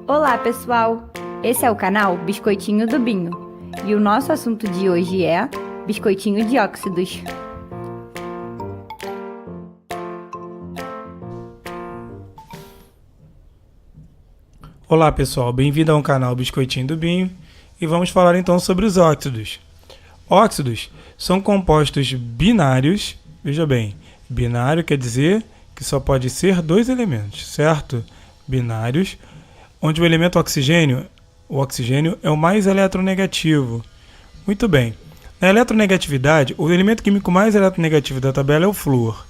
Olá, pessoal! Esse é o canal Biscoitinho do Binho e o nosso assunto de hoje é biscoitinho de óxidos. Olá pessoal, bem-vindo ao canal Biscoitinho do Binho e vamos falar então sobre os óxidos. Óxidos são compostos binários, veja bem, binário quer dizer que só pode ser dois elementos, certo? Binários, onde o elemento oxigênio é o mais eletronegativo. Muito bem, na eletronegatividade, o elemento químico mais eletronegativo da tabela é o flúor.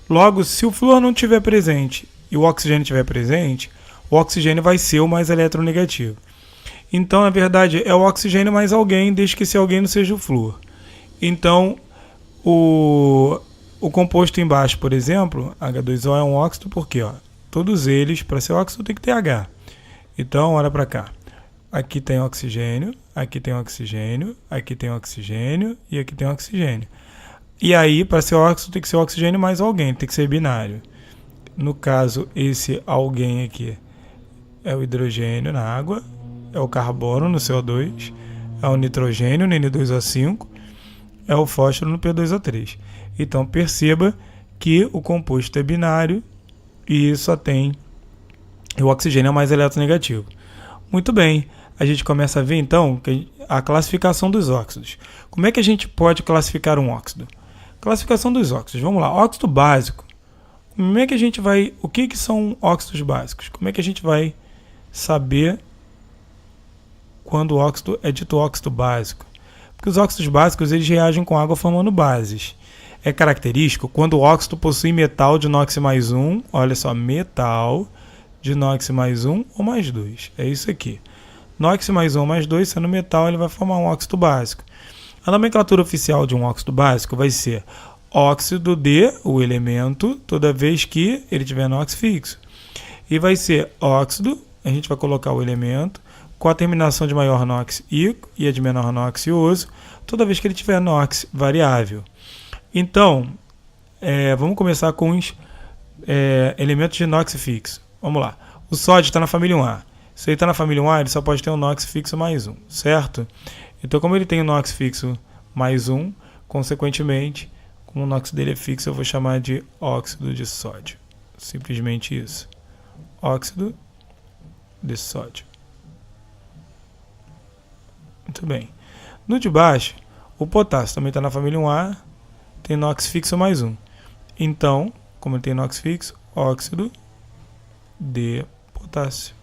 Logo, se o flúor não estiver presente e o oxigênio estiver presente, o oxigênio vai ser o mais eletronegativo. Então, na verdade, é o oxigênio mais alguém, desde que esse alguém não seja o flúor. Então, o composto embaixo, por exemplo, H2O é um óxido, porque todos eles, para ser óxido, tem que ter H. Então, olha para cá. Aqui tem oxigênio, aqui tem oxigênio, aqui tem oxigênio e aqui tem oxigênio. E aí, para ser óxido, tem que ser oxigênio mais alguém, tem que ser binário. No caso, esse alguém aqui é o hidrogênio na água, é o carbono no CO2, é o nitrogênio no N2O5, é o fósforo no P2O3. Então perceba que o composto é binário e só tem o oxigênio é o mais eletronegativo. Muito bem, a gente começa a ver então a classificação dos óxidos. Como é que a gente pode classificar um óxido? Classificação dos óxidos, vamos lá, óxido básico. Como é que a gente vai, o que são óxidos básicos? Como é que a gente vai saber quando o óxido é dito óxido básico? Porque os óxidos básicos eles reagem com água formando bases. É característico quando o óxido possui metal de NOx mais 1, olha só, metal de NOx mais 1 ou mais 2. É isso aqui. NOx mais 1 ou mais 2, sendo metal, ele vai formar um óxido básico. A nomenclatura oficial de um óxido básico vai ser óxido de, o elemento, toda vez que ele tiver NOx fixo. E vai ser óxido, a gente vai colocar o elemento, com a terminação de maior NOx e a de menor NOx ioso, toda vez que ele tiver NOx variável. Então, vamos começar com os elementos de NOx fixo. Vamos lá. O sódio está na família 1A. Se ele está na família 1A, ele só pode ter um NOx fixo mais 1, certo? Então, como ele tem um NOx fixo mais 1, consequentemente, como o NOx dele é fixo, eu vou chamar de óxido de sódio. Simplesmente isso. Óxido de sódio. Muito bem. No de baixo, o potássio também está na família 1A, tem NOx fixo mais 1. Então, como ele tem NOx fixo, óxido de potássio.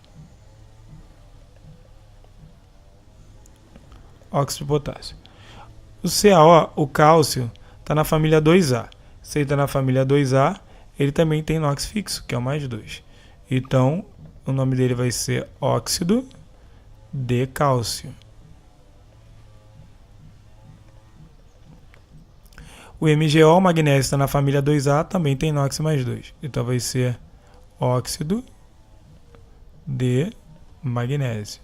Óxido de potássio. O CaO, o cálcio, está na família 2A. Se ele está na família 2A, ele também tem NOx fixo, que é o mais 2. Então, o nome dele vai ser óxido de cálcio. O MgO, o magnésio, está na família 2A, também tem NOx mais 2. Então vai ser óxido de magnésio.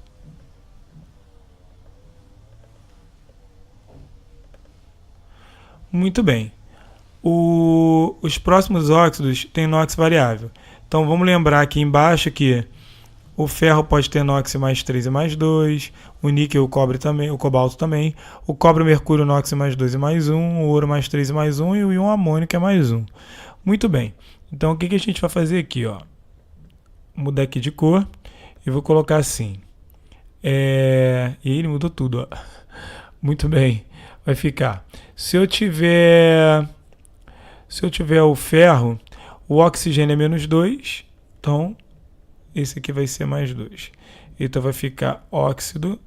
Muito bem. Os próximos óxidos têm NOx variável. Então vamos lembrar aqui embaixo que o ferro pode ter NOx mais 3 e mais 2, o níquel, o cobre também, o cobalto também, o cobre, o mercúrio, NOx mais 2 e mais 1, o ouro mais 3 e mais 1 e o íon amônio é mais 1. Muito bem. Então o que a gente vai fazer aqui? Vou mudar aqui de cor e vou colocar assim. E ele mudou tudo. Muito bem. Vai ficar. Se eu tiver o ferro, o oxigênio é menos 2, então esse aqui vai ser mais 2. Então vai ficar óxido,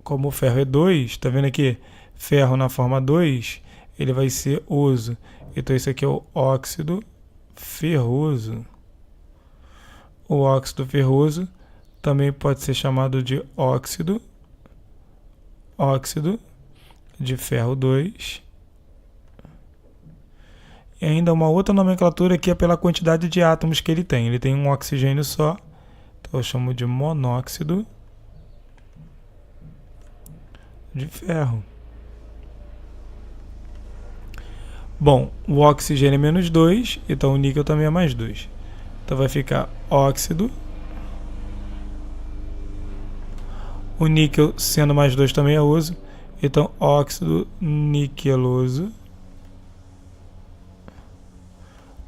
como o ferro é 2, tá vendo aqui? Ferro na forma 2, ele vai ser oso. Então esse aqui é o óxido ferroso. O óxido ferroso também pode ser chamado de óxido de ferro 2. E ainda uma outra nomenclatura que é pela quantidade de átomos que ele tem. Ele tem um oxigênio só, então eu chamo de monóxido de ferro. Bom, o oxigênio é menos 2, então o níquel também é mais 2. Então vai ficar óxido O níquel sendo mais 2 também é uso. Então, óxido niqueloso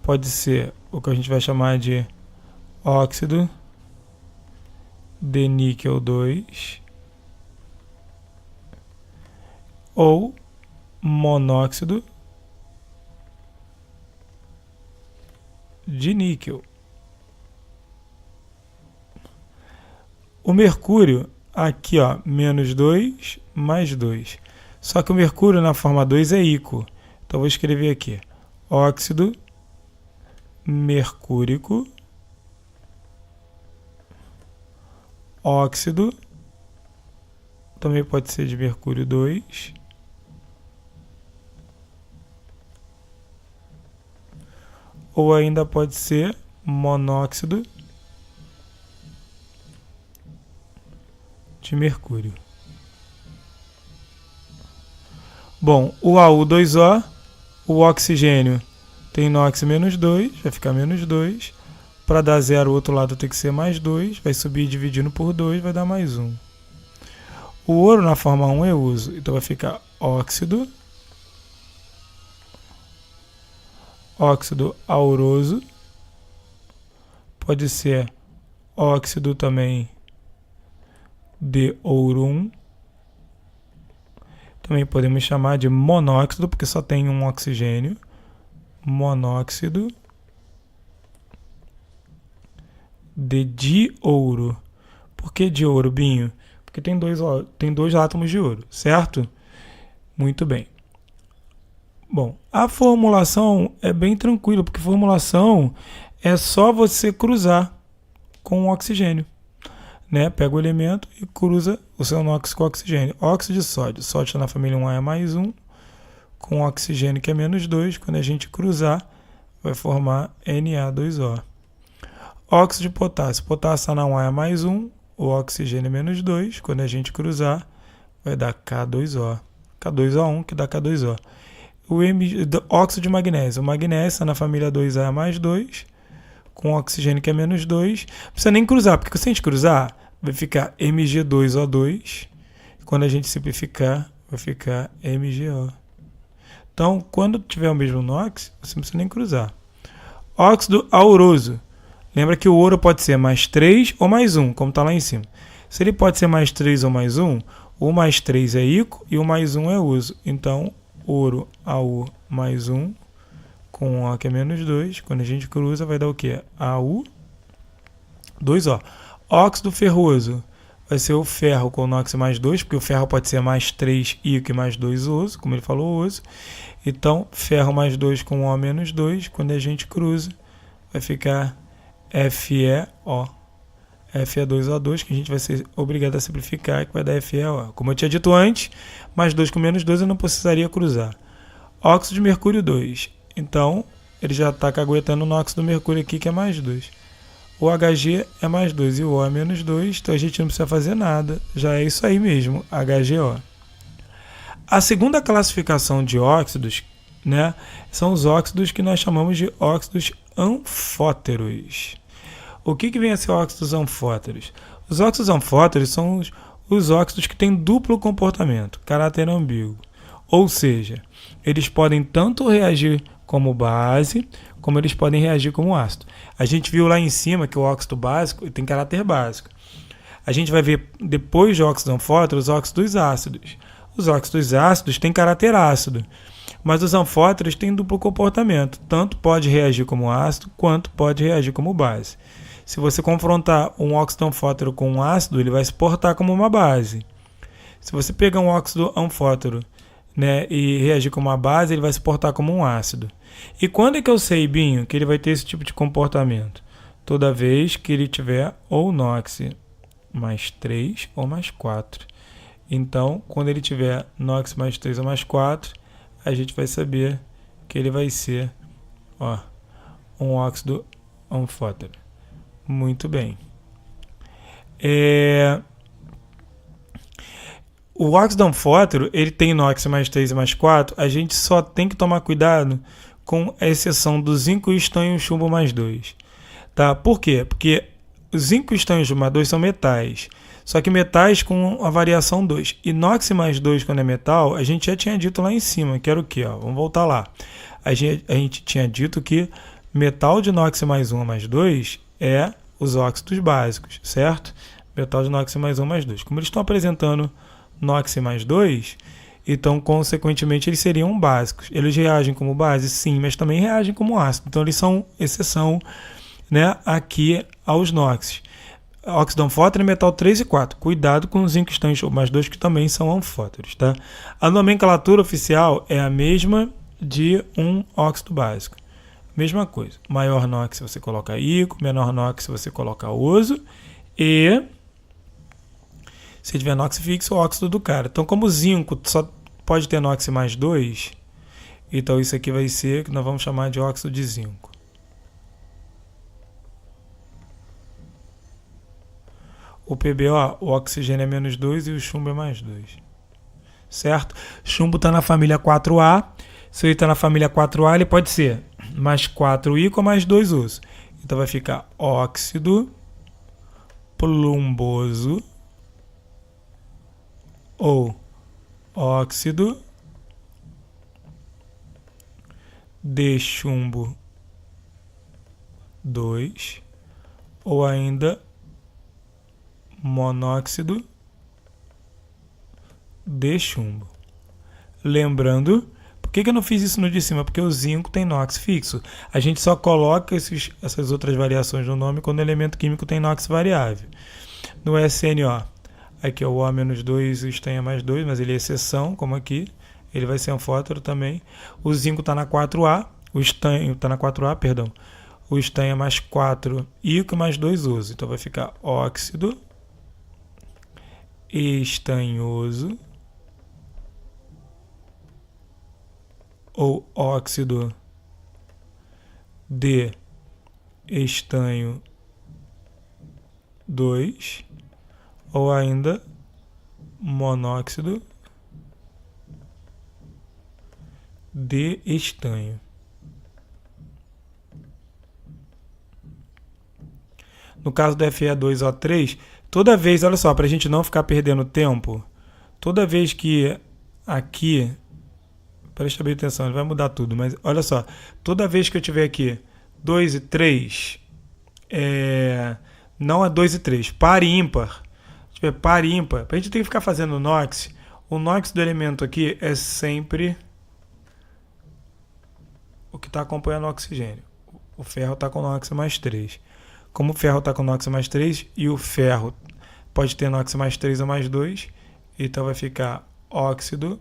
pode ser o que a gente vai chamar de óxido de níquel 2 ou monóxido de níquel. O mercúrio, aqui ó, menos 2 mais 2. Só que o mercúrio na forma 2 é íquo. Então vou escrever aqui, óxido mercúrico, óxido, também pode ser de mercúrio 2, ou ainda pode ser monóxido de mercúrio. Bom, o AU2O, o oxigênio tem NOx menos 2, vai ficar menos 2. Para dar 0, o outro lado tem que ser mais 2, vai subir dividindo por 2, vai dar mais 1. O ouro na forma 1 é uso, então vai ficar óxido auroso, pode ser óxido também de ourum, também podemos chamar de monóxido, porque só tem um oxigênio, monóxido de diouro. Por que diouro, Binho? Porque tem dois átomos de ouro, certo? Muito bem. Bom, a formulação é bem tranquila, porque formulação é só você cruzar com o oxigênio, né? Pega o elemento e cruza o seu NOx com o oxigênio. Óxido de sódio. Sódio está na família 1A é mais 1, com oxigênio que é menos 2. Quando a gente cruzar, vai formar Na2O. Óxido de potássio. Potássio está na 1A é mais 1, o oxigênio é menos 2. Quando a gente cruzar, vai dar K2O. K2O1 que dá K2O. Óxido de magnésio. O magnésio está na família 2A é mais 2, com oxigênio que é menos 2. Não precisa nem cruzar, porque se a gente cruzar, vai ficar Mg2O2. Quando a gente simplificar, vai ficar MgO. Então, quando tiver o mesmo NOx, você não precisa nem cruzar. Óxido auroso. Lembra que o ouro pode ser mais 3 ou mais 1, como está lá em cima. Se ele pode ser mais 3 ou mais 1, o mais 3 é íquo e o mais 1 é uso. Então, ouro AU mais 1, com O que é menos 2. Quando a gente cruza, vai dar o quê? AU 2O. Óxido ferroso. Vai ser o ferro com o NOx mais 2, porque o ferro pode ser mais 3 íquo e mais 2 uso, como ele falou, uso. Então, ferro mais 2 com O menos 2. Quando a gente cruza, vai ficar FeO. Fe2O2, que a gente vai ser obrigado a simplificar, que vai dar FeO. Como eu tinha dito antes, mais 2 com menos 2 eu não precisaria cruzar. Óxido de mercúrio 2. Então, ele já está caguetando o NOx do mercúrio aqui, que é mais 2. O Hg é mais 2 e o O é menos 2, então a gente não precisa fazer nada. Já é isso aí mesmo, HgO. A segunda classificação de óxidos, né, são os óxidos que nós chamamos de óxidos anfóteros. O que vem a ser óxidos anfóteros? Os óxidos anfóteros são os óxidos que têm duplo comportamento, caráter ambíguo. Ou seja, eles podem tanto reagir como base, como eles podem reagir como ácido. A gente viu lá em cima que o óxido básico tem caráter básico. A gente vai ver depois de óxidos anfóteros, os óxidos ácidos. Os óxidos ácidos têm caráter ácido, mas os anfóteros têm duplo comportamento. Tanto pode reagir como ácido, quanto pode reagir como base. Se você confrontar um óxido anfótero com um ácido, ele vai se portar como uma base. Se você pegar um óxido anfótero, né, e reagir como uma base, ele vai se portar como um ácido. E quando é que eu sei, Binho, que ele vai ter esse tipo de comportamento? Toda vez que ele tiver ou NOx mais 3 ou mais 4. Então, quando ele tiver NOx mais 3 ou mais 4, a gente vai saber que ele vai ser, ó, um óxido anfótero. Muito bem. O óxido anfótero, ele tem NOx mais 3 e mais 4, a gente só tem que tomar cuidado com a exceção do zinco, estanho e chumbo mais 2. Tá? Por quê? Porque o zinco, estanho e chumbo mais 2 são metais. Só que metais com a variação 2. Inox mais 2 quando é metal, a gente já tinha dito lá em cima, que era o quê? Ó? Vamos voltar lá. A gente tinha dito que metal de inox mais 1 mais 2 é os óxidos básicos, certo? Metal de inox mais 1 mais 2. Como eles estão apresentando inox mais 2, então, consequentemente, eles seriam básicos. Eles reagem como base? Sim, mas também reagem como ácido. Então, eles são exceção, né, aqui aos NOx. Óxido anfótero é metal 3 e 4. Cuidado com os zinco estanho mais 2, que também são anfóteros. Tá? A nomenclatura oficial é a mesma de um óxido básico. Mesma coisa. Maior NOx você coloca ICO, menor NOx você coloca oso e... se tiver NOx fixo, o óxido do cara. Então, como o zinco só pode ter NOx mais 2, então isso aqui vai ser, que nós vamos chamar de óxido de zinco. O PbO, o oxigênio é menos 2 e o chumbo é mais 2. Certo? Chumbo está na família 4A. Se ele está na família 4A, ele pode ser mais 4 ICO mais 2 osso. Então vai ficar óxido plumboso ou óxido de chumbo 2 ou ainda monóxido de chumbo. Lembrando, por que eu não fiz isso no de cima? Porque o zinco tem NOx fixo. A gente só coloca essas outras variações no nome quando o elemento químico tem NOx variável. No SNO, aqui é o O-2 e o estanho é mais 2, mas ele é exceção, como aqui. Ele vai ser anfótero também. O zinco está na 4A, o estanho está na 4A, perdão. O estanho é mais 4 ICO mais 2 uso. Então vai ficar óxido estanhoso ou óxido de estanho 2 ou ainda monóxido de estanho. No caso do Fe2O3, toda vez, olha só, para a gente não ficar perdendo tempo, toda vez que aqui, presta bem atenção, ele vai mudar tudo, mas olha só, toda vez que eu tiver aqui 2 e 3, não é 2 e 3, par e ímpar, se tiver par e ímpar, para a gente ter que ficar fazendo NOx, o NOx do elemento aqui é sempre o que está acompanhando o oxigênio. O ferro está com NOx mais 3. Como o ferro está com NOx mais 3 e o ferro pode ter NOx mais 3 ou mais 2, então vai ficar óxido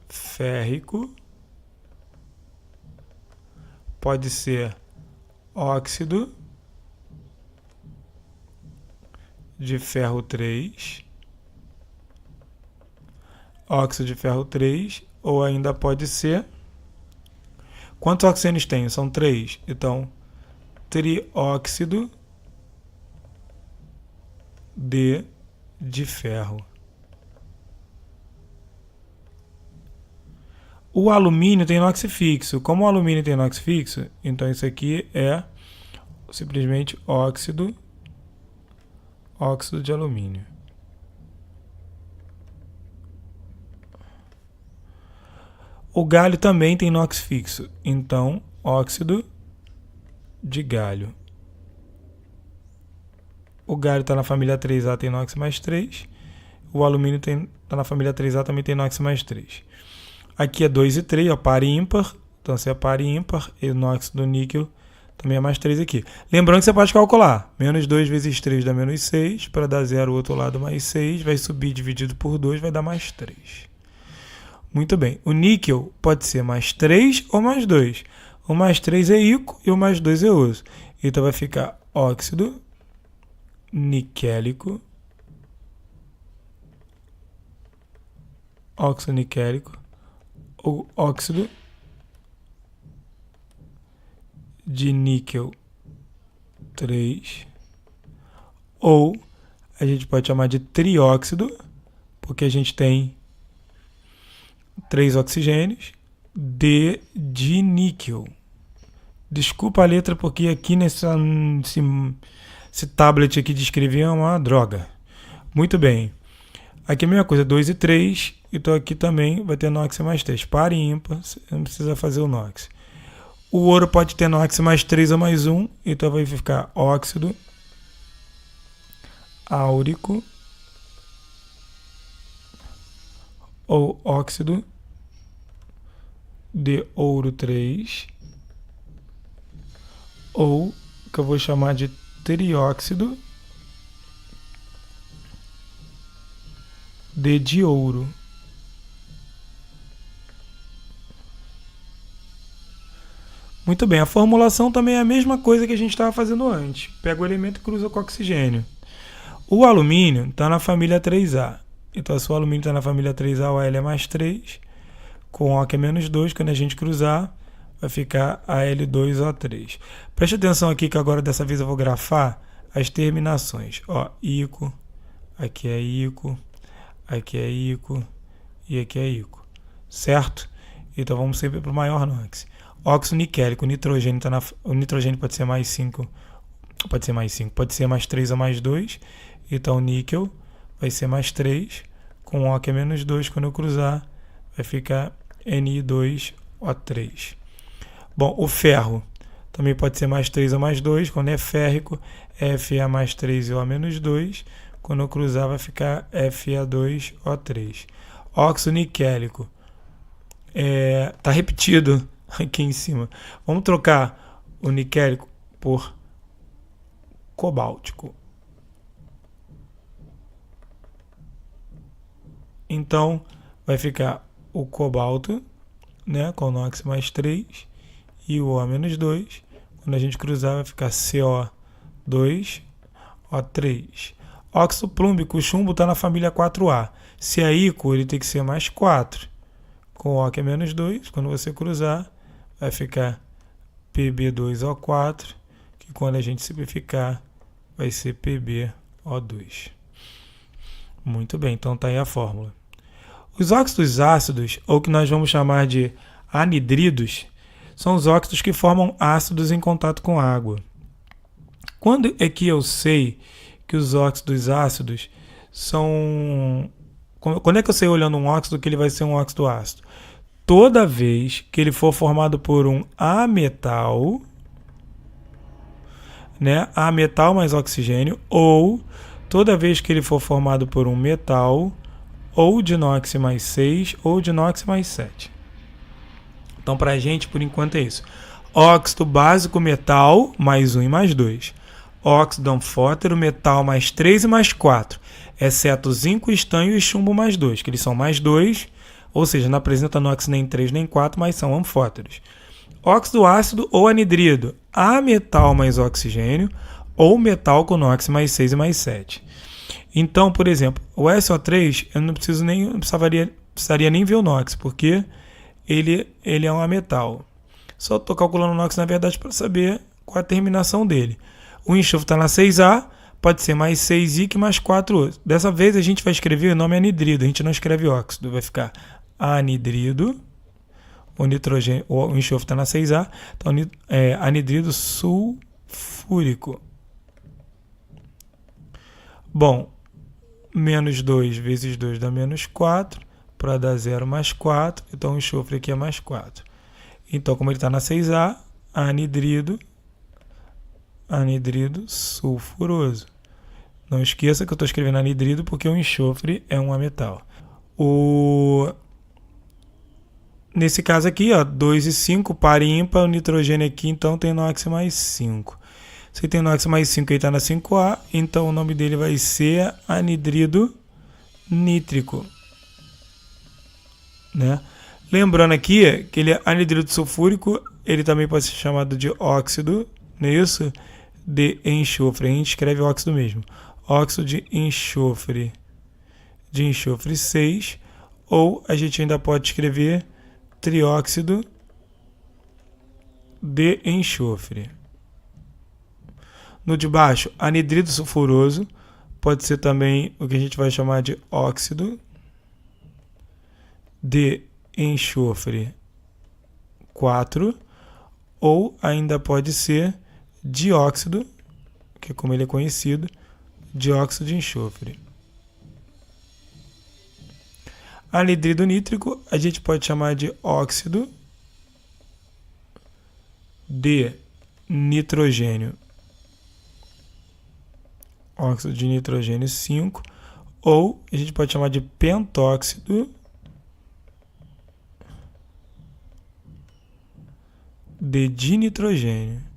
férrico, pode ser óxido de ferro 3, óxido de ferro 3, ou ainda pode ser... Quantos oxigênios tem? São 3. Então, trióxido de ferro. O alumínio tem NOx fixo. Como o alumínio tem NOx fixo, então isso aqui é simplesmente óxido de alumínio. O galho também tem NOx fixo, então óxido de galho. O galho está na família 3A, tem NOx mais 3. O alumínio está na família 3A, também tem NOx mais 3. Aqui é 2 e 3, ó, par e ímpar. Então, se é par e ímpar, e o NOx do níquel também é mais 3 aqui. Lembrando que você pode calcular. Menos 2 vezes 3 dá menos 6. Para dar 0, o outro lado mais 6. Vai subir dividido por 2, vai dar mais 3. Muito bem. O níquel pode ser mais 3 ou mais 2. O mais 3 é ICO e o mais 2 é osso. Então vai ficar óxido niquélico. Óxido niquélico. Ou óxido de níquel 3. Ou a gente pode chamar de trióxido, porque a gente tem 3 oxigênios de níquel. Desculpa a letra, porque aqui nesse tablet aqui de escrever é uma droga. Muito bem. Aqui é a mesma coisa, 2 e 3. Então aqui também vai ter NOx mais 3. Par e ímpar, não precisa fazer o NOx. O ouro pode ter NOx mais 3 ou mais 1. Então vai ficar óxido áurico ou óxido de ouro 3, ou que eu vou chamar de trióxido de diouro. Muito bem, a formulação também é a mesma coisa que a gente estava fazendo antes. Pega o elemento e cruza com o oxigênio. O alumínio está na família 3A. Então, se o alumínio está na família 3A, o Al é mais 3, com O que é menos 2, quando a gente cruzar, vai ficar Al2O3. Preste atenção aqui que agora dessa vez eu vou grafar as terminações. Ó, ico, aqui é ico, aqui é ico e aqui é ico. Certo? Então vamos sempre para o maior NOx. Óxido niquélico, o nitrogênio pode ser mais 5, pode ser mais 3 ou mais 2. Então o níquel vai ser mais 3, com O que é menos 2, quando eu cruzar, vai ficar Ni2O3. Bom, o ferro também pode ser mais 3 ou mais 2, quando é férrico, Fe mais 3 e O menos 2, quando eu cruzar vai ficar Fe2O3. Óxido niquélico, está repetido aqui em cima. Vamos trocar o niquélico por cobáltico. Então, vai ficar o cobalto, né, com NOx mais 3 e o O menos 2. Quando a gente cruzar, vai ficar CO2O3. Óxido plúmbico, o chumbo está na família 4A. Se é ico, ele tem que ser mais 4. Com O que é menos 2, quando você cruzar, vai ficar Pb2O4, que quando a gente simplificar, vai ser PbO2. Muito bem, então está aí a fórmula. Os óxidos ácidos, ou que nós vamos chamar de anidridos, são os óxidos que formam ácidos em contato com água. Quando é que eu sei que os óxidos ácidos são... Quando é que eu sei olhando um óxido que ele vai ser um óxido ácido? Toda vez que ele for formado por um ametal, né? Ametal mais oxigênio, ou toda vez que ele for formado por um metal, ou de NOx mais 6, ou de NOx mais 7. Então, para a gente, por enquanto, é isso. Óxido básico metal, mais 1 e mais 2. Óxido anfótero, metal mais 3 e mais 4. Exceto zinco, estanho e chumbo mais 2, que eles são mais 2, ou seja, não apresenta NOx nem 3 nem 4, mas são anfóteros. Óxido ácido ou anidrido, ametal mais oxigênio, ou metal com NOx mais 6 e mais 7. Então, por exemplo, o SO3, eu não precisaria nem ver o NOx, porque ele é um ametal. Só estou calculando o NOx, na verdade, para saber qual a terminação dele. O enxofre está na 6A, pode ser mais 6I que mais 4O. Dessa vez a gente vai escrever o nome anidrido, a gente não escreve óxido, vai ficar anidrido. O enxofre está na 6A, então anidrido sulfúrico. Bom, menos 2 vezes 2 dá menos 4, para dar 0 mais 4, então o enxofre aqui é mais 4. Então, como ele está na 6A, anidrido sulfuroso. Não esqueça que eu estou escrevendo anidrido porque o enxofre é um ametal. Nesse caso aqui, 2 e 5, par e ímpar, o nitrogênio aqui então tem NOx mais 5. Se tem NOx mais 5, ele está na 5A, então o nome dele vai ser anidrido nítrico. Né? Lembrando aqui que ele é anidrido sulfúrico, ele também pode ser chamado de óxido, não é isso? De enxofre. A gente escreve óxido mesmo. Óxido de enxofre 6, ou a gente ainda pode escrever trióxido de enxofre. No de baixo, anidrido sulfuroso, pode ser também o que a gente vai chamar de óxido de enxofre 4, ou ainda pode ser dióxido, que é como ele é conhecido, dióxido de enxofre. Anidrido nítrico a gente pode chamar de óxido de nitrogênio. Óxido de nitrogênio 5. Ou a gente pode chamar de pentóxido de dinitrogênio.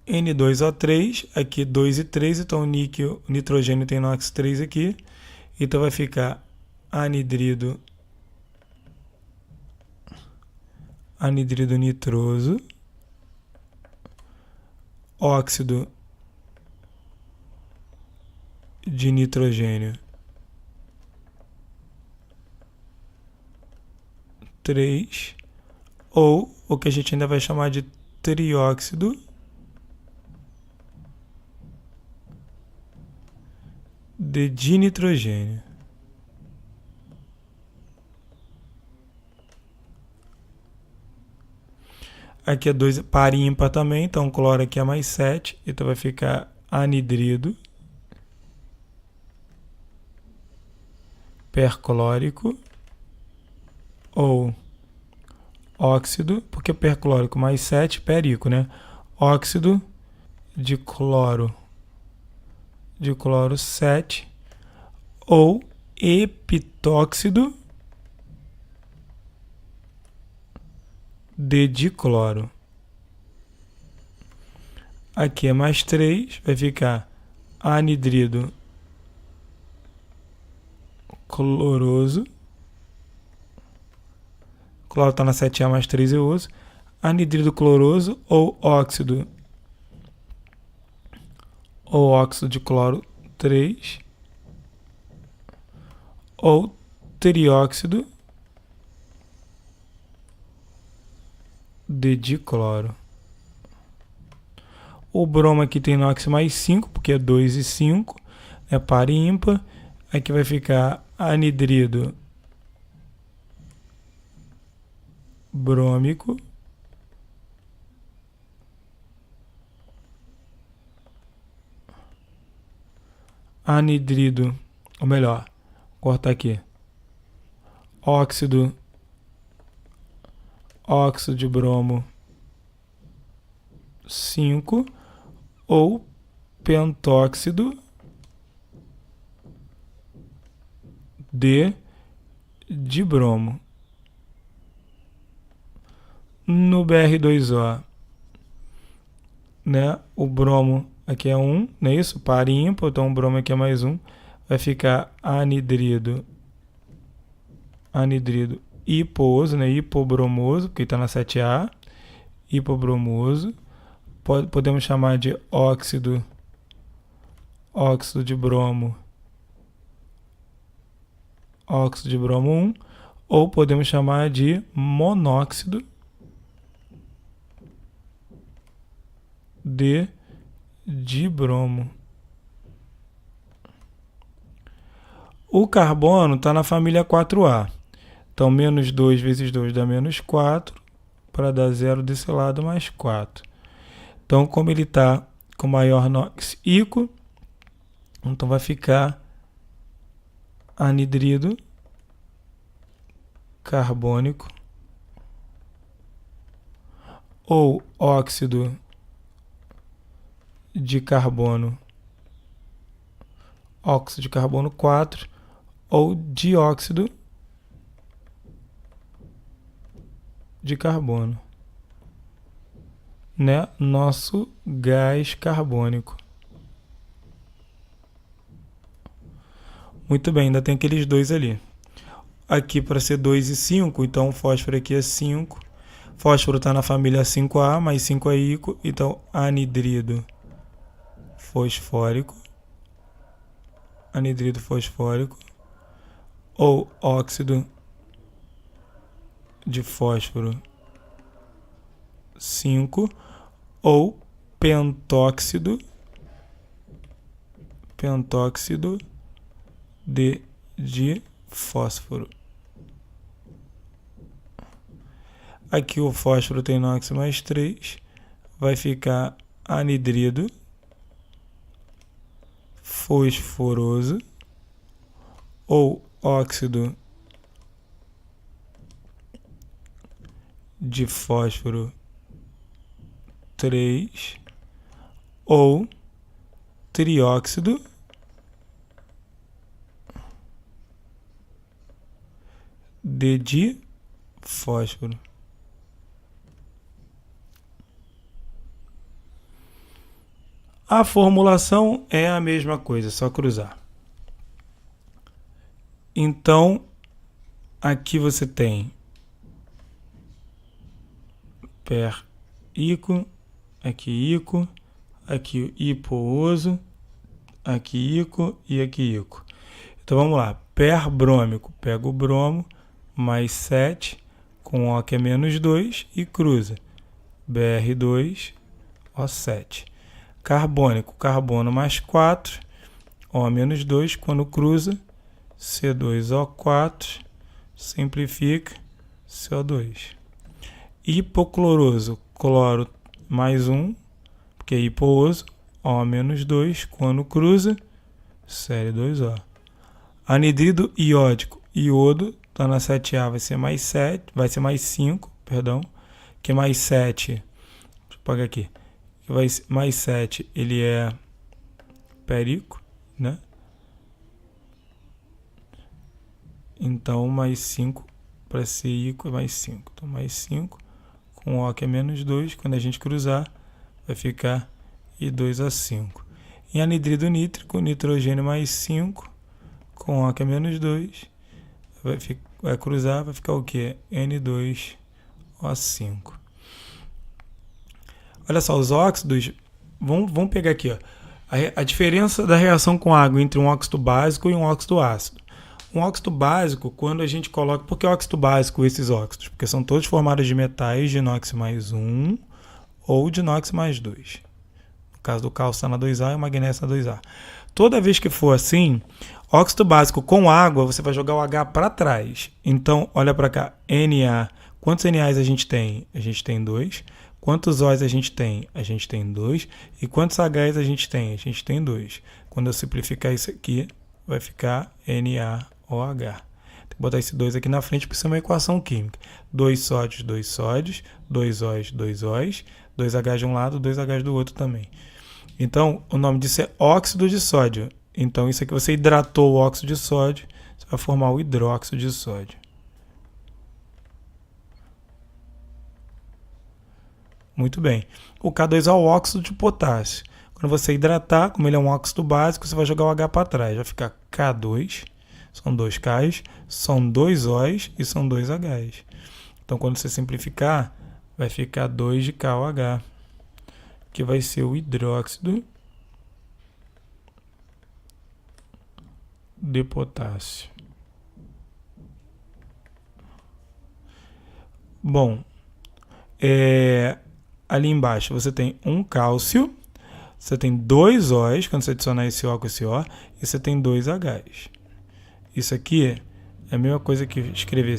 N2O3, aqui 2 e 3, então o nitrogênio tem NOx 3 aqui, então vai ficar anidrido nitroso, óxido de nitrogênio 3, ou o que a gente ainda vai chamar de trióxido de dinitrogênio. Aqui é 2 par ímpar também, então o cloro aqui é mais 7, então vai ficar anidrido perclórico ou óxido, porque perclórico mais 7, perico, né? Óxido de cloro 7 ou epitóxido de dicloro. Aqui é mais 3, vai ficar anidrido cloroso. O cloro está na 7A mais 3 eu uso. Anidrido cloroso ou óxido de cloro 3 ou trióxido de dicloro. O bromo aqui tem NOx mais 5, porque é 2 e 5, é par e ímpar. Aqui vai ficar anidrido brômico anidrido, ou melhor, cortar aqui, óxido de bromo 5 ou pentóxido de dibromo. No BR2O, né, o bromo aqui é 1, não é isso? Par ímpar, então o bromo aqui é mais 1. Vai ficar anidrido hiposo, né, hipobromoso, porque está na 7A, hipobromoso. Podemos chamar de óxido de bromo 1, ou podemos chamar de monóxido de dibromo. O carbono está na família 4A. Então, menos 2 vezes 2 dá menos 4, para dar 0 desse lado, mais 4. Então, como ele está com maior NOx íco, então vai ficar anidrido carbônico ou óxido de carbono 4 ou dióxido de carbono, né? Nosso gás carbônico. Muito bem, ainda tem aqueles dois ali. Aqui para ser 2 e 5, então o fósforo aqui é 5. Fósforo está na família 5A, mais 5 é íco, então anidrido fosfórico ou óxido de fósforo 5 ou pentóxido de fósforo. Aqui o fósforo tem NOx mais 3, vai ficar anidrido fosforoso ou óxido de fósforo 3 ou trióxido de fósforo. A formulação é a mesma coisa, só cruzar. Então, aqui você tem per-ico, aqui ico, aqui hipooso, aqui ico e aqui ico. Então vamos lá, per-brômico, pega o bromo, mais 7, com O que é menos 2 e cruza. Br2O7. Carbônico, carbono mais 4, O menos 2, quando cruza, C2O4, simplifica, CO2. Hipocloroso, cloro mais 1, porque é hipooso, O menos 2, quando cruza, Cl2O. Anidrido iódico, iodo, está na 7A, vai ser mais 7, vai ser mais 5, perdão, que mais 7, deixa eu apagar aqui, mais 7, ele é perico, né? Então, mais 5 para ser ico é mais 5. Então, mais 5 com O que é menos 2. Quando a gente cruzar, vai ficar I2O5. Em anidrido nítrico, nitrogênio mais 5 com O que é menos 2. Vai cruzar, vai ficar o quê? N2O5. Olha só, os óxidos, vamos pegar aqui, ó, a diferença da reação com água entre um óxido básico e um óxido ácido. Um óxido básico, quando a gente coloca... Por que óxido básico esses óxidos? Porque são todos formados de metais de inox mais 1 ou de inox mais 2. No caso do cálcio está na 2A e o magnésio na 2A. Toda vez que for assim, óxido básico com água, você vai jogar o H para trás. Então, olha para cá, Na. Quantos NAs a gente tem? A gente tem 2. Quantos O's a gente tem? A gente tem 2. E quantos H's a gente tem? A gente tem 2. Quando eu simplificar isso aqui, vai ficar NaOH. Tem que botar esse 2 aqui na frente, porque isso é uma equação química. 2 sódios, 2 sódios, 2 O's, 2 O's, 2 H's de um lado, 2 H's do outro também. Então, o nome disso é óxido de sódio. Então, isso aqui você hidratou o óxido de sódio, você vai formar o hidróxido de sódio. Muito bem. O K2O é o óxido de potássio. Quando você hidratar, como ele é um óxido básico, você vai jogar o H para trás. Vai ficar K2, são 2 Ks, são 2 Os e são 2 Hs. Então, quando você simplificar, vai ficar 2 de KOH, que vai ser o hidróxido de potássio. Bom, ali embaixo você tem um cálcio, você tem 2 O's, quando você adicionar esse O com esse O, e você tem 2 H's. Isso aqui é a mesma coisa que escrever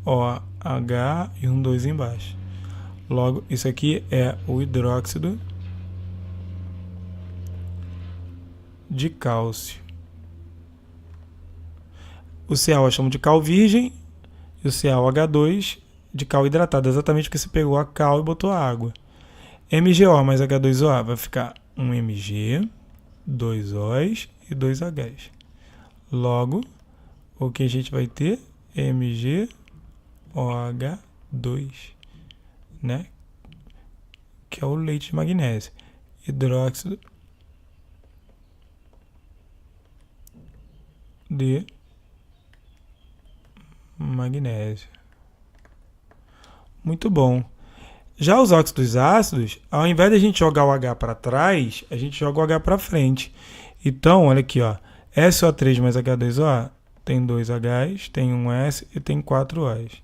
CaOH e um 2 embaixo. Logo, isso aqui é o hidróxido de cálcio. O Ca eu chamo de cal virgem e o CaOH2 de cal hidratado, exatamente porque você pegou a cal e botou a água. MgO mais H2O vai ficar um Mg, 2 Os e 2 Hs. Logo, o que a gente vai ter? MgOH2, né? Que é o leite de magnésio. Hidróxido de magnésio. Muito bom. Já os óxidos ácidos, ao invés de a gente jogar o H para trás, a gente joga o H para frente. Então, olha aqui, ó, SO3 mais H2O tem 2 Hs, tem um S e tem 4 Os.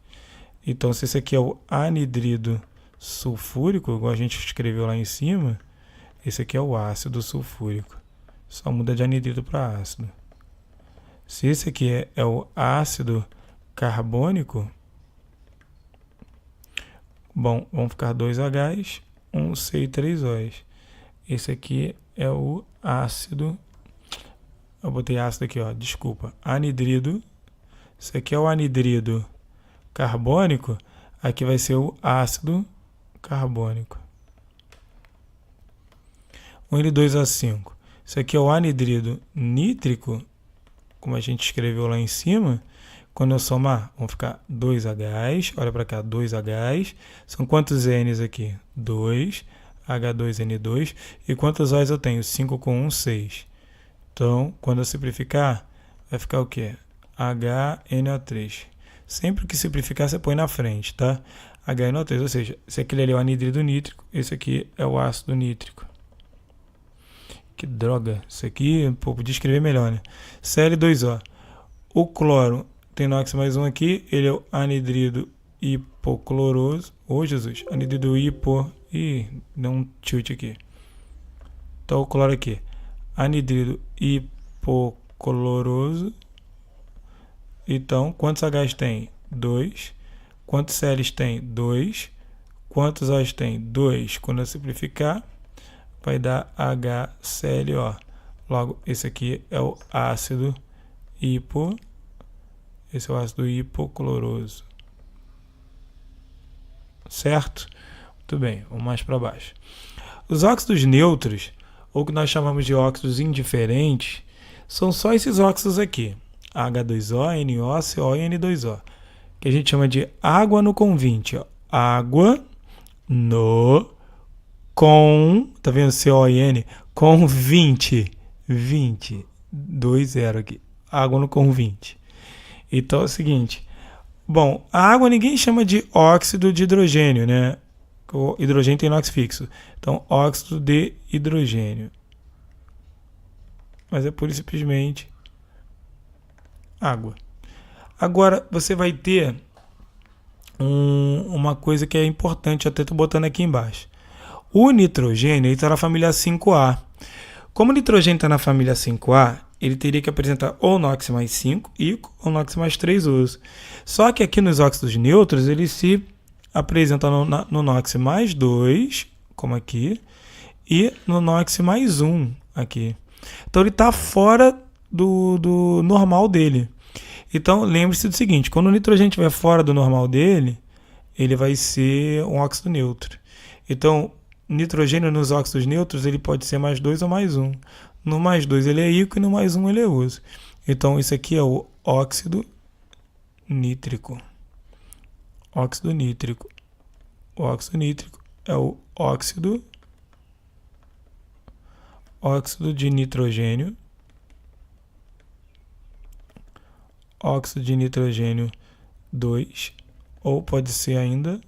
Então, se esse aqui é o anidrido sulfúrico, igual a gente escreveu lá em cima, esse aqui é o ácido sulfúrico. Só muda de anidrido para ácido. Se esse aqui é o ácido carbônico, bom, vão ficar 2 Hs 1 C e 3 O's. Esse aqui é o ácido. Eu botei ácido aqui, ó. Desculpa. Anidrido. Esse aqui é o anidrido carbônico. Aqui vai ser o ácido carbônico. 1N2O5. Isso aqui é o anidrido nítrico, como a gente escreveu lá em cima. Quando eu somar, vão ficar 2Hs. Olha para cá, 2Hs. São quantos N's aqui? 2. H2N2. E quantos O's eu tenho? 5 com 1, 6. Então, quando eu simplificar, vai ficar o quê? HNO3. Sempre que simplificar, você põe na frente, tá? HNO3, ou seja, esse aqui ali é o anidrido nítrico, esse aqui é o ácido nítrico. Que droga, isso aqui, pô, podia escrever melhor, né? Cl2O. O cloro tem NOx mais um aqui, ele é o anidrido hipocloroso. Ô, Jesus, anidrido hipo... Ih, deu um tilt aqui. Então, o cloro aqui. Anidrido hipocloroso. Então, quantos H's tem? 2. Quantos Cl's tem? 2. Quantos O's tem? 2. Quando eu simplificar, vai dar HClO. Logo, esse aqui é o ácido hipo. Esse é o ácido hipocloroso. Certo? Muito bem, vamos mais para baixo. Os óxidos neutros, ou que nós chamamos de óxidos indiferentes, são só esses óxidos aqui. H2O, NO, CO e N2O. Que a gente chama de água no convite. Ó. Água no com... Tá vendo? CO e N? Com 20. 20. 2, 0 aqui. Água no convite. Então é o seguinte. Bom, a água ninguém chama de óxido de hidrogênio, né? O hidrogênio tem NOx fixo. Então, óxido de hidrogênio. Mas é pura e simplesmente água. Agora, você vai ter uma coisa que é importante, até estou botando aqui embaixo. O nitrogênio está na família 5A. Como o nitrogênio está na família 5A, ele teria que apresentar ou NOx mais 5 e ou NOx mais 3 uso. Só que aqui nos óxidos neutros, ele se apresenta no NOx mais 2, como aqui, e no NOx mais 1, aqui. Então, ele está fora do normal dele. Então, lembre-se do seguinte, quando o nitrogênio estiver fora do normal dele, ele vai ser um óxido neutro. Então, nitrogênio nos óxidos neutros, ele pode ser mais 2 ou mais 1. No mais 2 ele é íquo e no mais 1 ele é uso. Então, isso aqui é o óxido nítrico. Óxido nítrico. O óxido nítrico é o óxido de nitrogênio. Óxido de nitrogênio 2, ou pode ser ainda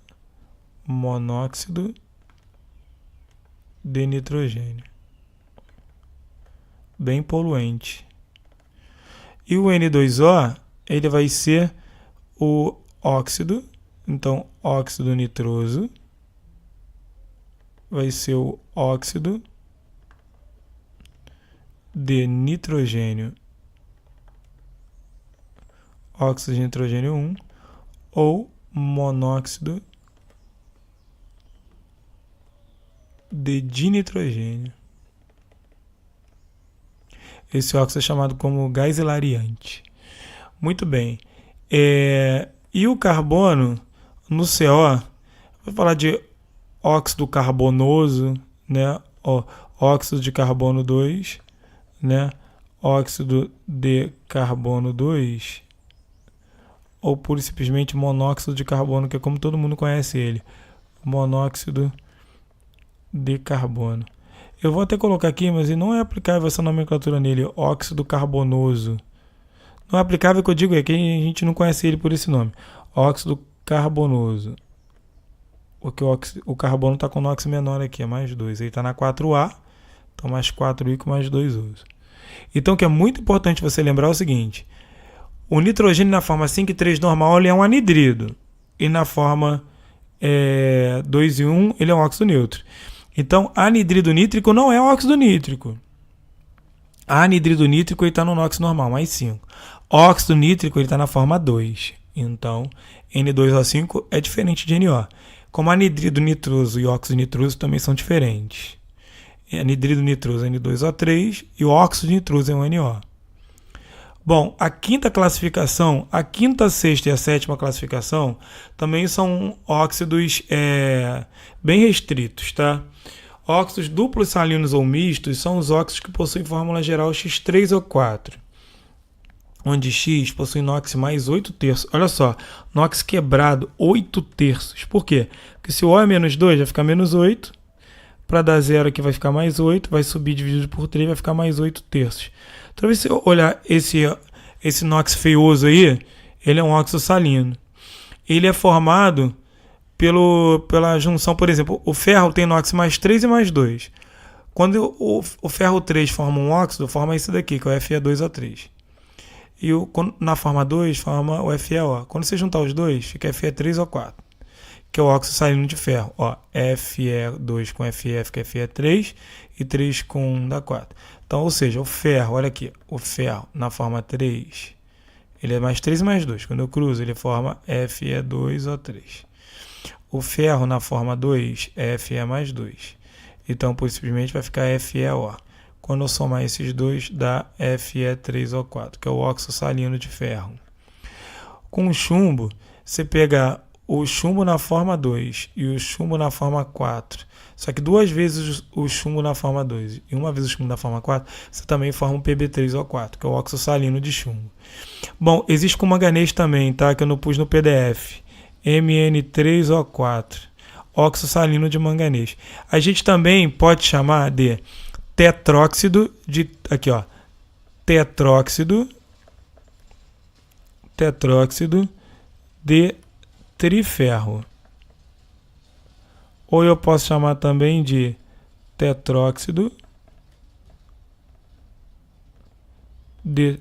monóxido de nitrogênio. Bem poluente. E o N2O, ele vai ser o óxido, então óxido nitroso, vai ser o óxido de nitrogênio, óxido de nitrogênio 1, ou monóxido de dinitrogênio. Esse óxido é chamado como gás hilariante. Muito bem. E o carbono, no CO, vou falar de óxido carbonoso, né? Óxido de carbono 2, né? Óxido de carbono 2, ou pura e simplesmente monóxido de carbono, que é como todo mundo conhece ele. Monóxido de carbono. Eu vou até colocar aqui, mas não é aplicável essa nomenclatura nele, óxido carbonoso. Não é aplicável, que eu digo, é que a gente não conhece ele por esse nome. Óxido carbonoso. Porque o carbono está com NOx menor aqui, é mais 2. Ele está na 4A, então mais 4I com mais 2 uso. Então, o que é muito importante você lembrar é o seguinte. O nitrogênio na forma 5 e 3 normal, ele é um anidrido. E na forma 2 e 1, ele é um óxido neutro. Então, anidrido nítrico não é óxido nítrico. Anidrido nítrico está no NOx normal, mais 5. Óxido nítrico está na forma 2. Então, N2O5 é diferente de NO. Como anidrido nitroso e óxido nitroso também são diferentes. Anidrido nitroso é N2O3 e o óxido nitroso é um NO. Bom, a quinta classificação, a quinta, sexta e a sétima classificação também são óxidos bem restritos, tá? Óxidos duplos salinos ou mistos são os óxidos que possuem fórmula geral X3 ou 4, onde X possui NOx mais 8 terços. Olha só, NOx quebrado 8 terços. Por quê? Porque se o O é menos 2, vai ficar menos 8. Para dar zero aqui vai ficar mais 8, vai subir dividido por 3, vai ficar mais 8 terços. Então, se você olhar esse NOx feioso aí, ele é um óxido salino. Ele é formado pela junção, por exemplo, o ferro tem NOx mais 3 e mais 2. Quando o ferro 3 forma um óxido, forma esse daqui, que é o Fe2O3. E na forma 2, forma o FeO. Quando você juntar os dois, fica Fe3O4, que é o óxido salino de ferro. Ó, Fe2 com Fe fica Fe3 e 3 com 1 dá 4. Então, ou seja, o ferro, olha aqui, o ferro na forma 3, ele é mais 3 e mais 2. Quando eu cruzo, ele forma Fe2O3. O ferro na forma 2 é Fe mais 2. Então, simplesmente vai ficar FeO. Quando eu somar esses dois, dá Fe3O4, que é o óxido salino de ferro. Com o chumbo, você pega o chumbo na forma 2 e o chumbo na forma 4, só que duas vezes o chumbo na forma 2 e uma vez o chumbo na forma 4, você também forma um Pb3O4, que é o óxido salino de chumbo. Bom, existe com manganês também, tá? Que eu não pus no PDF. Mn3O4, óxido salino de manganês. A gente também pode chamar de tetróxido de... Aqui, ó. Tetróxido de triferro. Ou eu posso chamar também de tetróxido de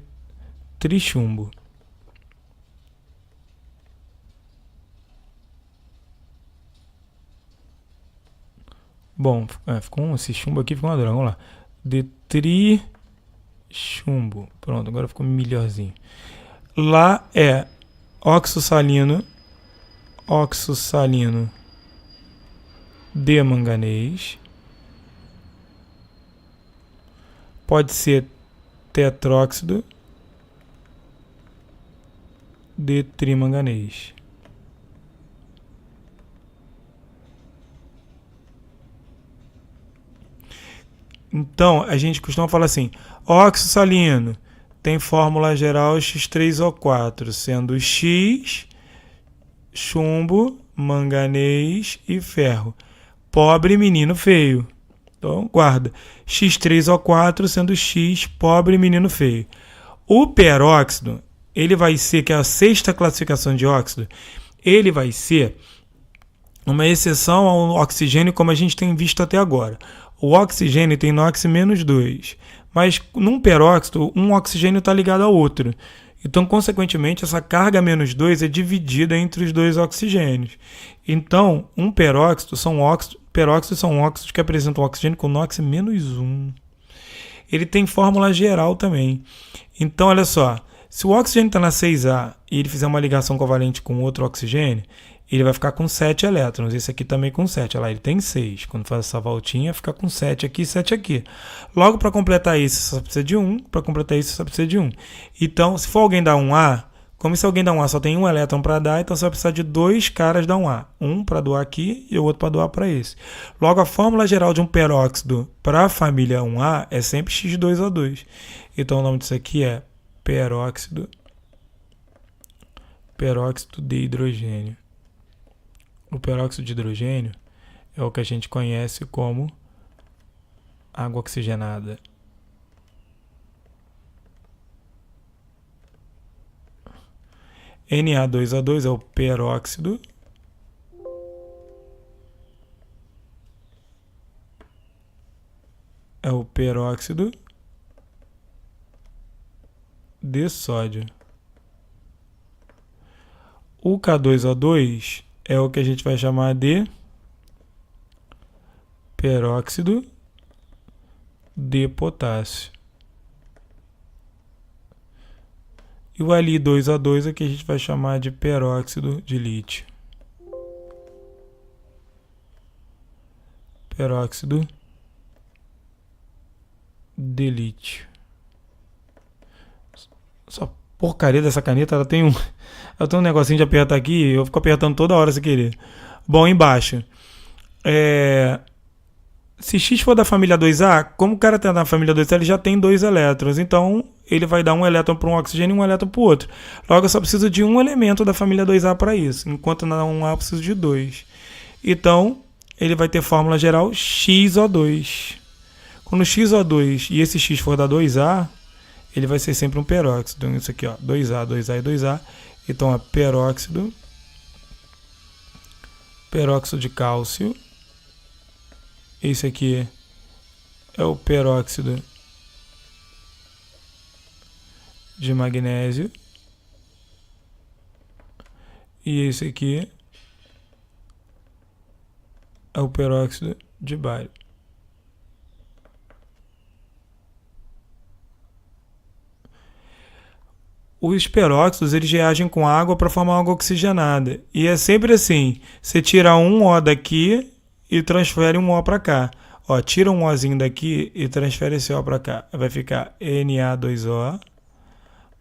trichumbo. Bom, esse chumbo aqui ficou uma droga. Vamos lá. De trichumbo. Pronto, agora ficou melhorzinho. Lá é óxido salino de manganês. Pode ser tetróxido de trimanganês. Então, a gente costuma falar assim, óxido salino tem fórmula geral X3O4, sendo X, chumbo, manganês e ferro. Pobre menino feio. Então, guarda. X3O4 sendo X, pobre menino feio. O peróxido, ele vai ser, que é a sexta classificação de óxido, ele vai ser uma exceção ao oxigênio como a gente tem visto até agora. O oxigênio tem NOx menos 2, mas num peróxido, um oxigênio está ligado ao outro. Então, consequentemente, essa carga menos 2 é dividida entre os dois oxigênios. Então, peróxidos são óxidos que apresentam oxigênio com NOx menos 1. Ele tem fórmula geral também. Então, olha só, se o oxigênio está na 6A e ele fizer uma ligação covalente com outro oxigênio, ele vai ficar com 7 elétrons. Esse aqui também com 7. Olha lá, ele tem 6. Quando faz essa voltinha, fica com 7 aqui e 7 aqui. Logo, para completar isso, só precisa de 1. Para completar isso, só precisa de 1. Então, se for alguém dar 1A, como se alguém dar 1A só tem um elétron para dar, então você vai precisar de 2 caras dar 1A. Um para doar aqui e o outro para doar para esse. Logo, a fórmula geral de um peróxido para a família 1A é sempre X2O2. Então, o nome disso aqui é peróxido de hidrogênio. O peróxido de hidrogênio é o que a gente conhece como água oxigenada. Na2O2 é o peróxido de sódio. O K2O2 é o que a gente vai chamar de peróxido de potássio. E o Li2O2 é o que a gente vai chamar de peróxido de lítio. peróxido de lítio. Essa porcaria dessa caneta, ela tem um negocinho de apertar aqui, eu fico apertando toda hora se querer. Bom, embaixo. Se X for da família 2A, como o cara está na família 2A, ele já tem 2 elétrons. Então, ele vai dar um elétron para um oxigênio e um elétron para o outro. Logo, eu só preciso de um elemento da família 2A para isso. Enquanto na 1A eu preciso de 2. Então, ele vai ter fórmula geral XO2. Quando XO2 e esse X for da 2A, ele vai ser sempre um peróxido. Então, isso aqui, ó, 2A, 2A e 2A. Então, peróxido de cálcio. Esse aqui é o peróxido de magnésio. E esse aqui é o peróxido de bário. Os peróxidos, eles reagem com água para formar água oxigenada. E é sempre assim, você tira um O daqui e transfere um O para cá. Ó, tira um Ozinho daqui e transfere esse O para cá. Vai ficar Na2O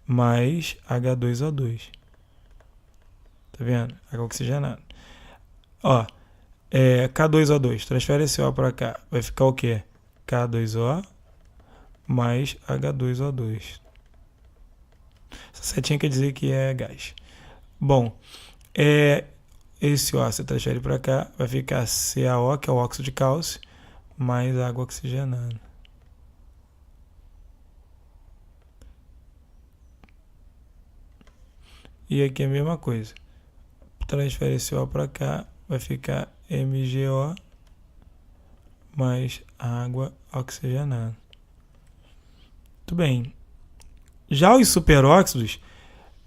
mais H2O2. Tá vendo? Água oxigenada. Ó, K2O2. Transfere esse O para cá. Vai ficar o quê? K2O mais H2O2. Essa setinha quer dizer que é gás. Bom, esse O você transfere para cá, vai ficar CaO, que é o óxido de cálcio, mais água oxigenada. E aqui é a mesma coisa. Transfere esse O para cá, vai ficar MgO mais água oxigenada. Muito bem. Já os superóxidos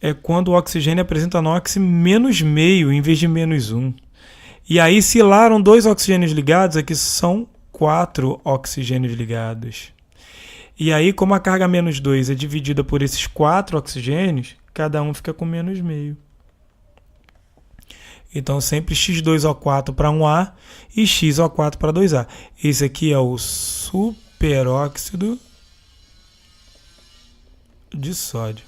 é quando o oxigênio apresenta NOx menos meio em vez de menos 1. E aí se laram 2 oxigênios ligados, aqui são 4 oxigênios ligados. E aí, como a carga menos 2 é dividida por esses 4 oxigênios, cada um fica com menos meio. Então, sempre X2O4 para 1A e XO4 para 2A. Esse aqui é o superóxido de sódio.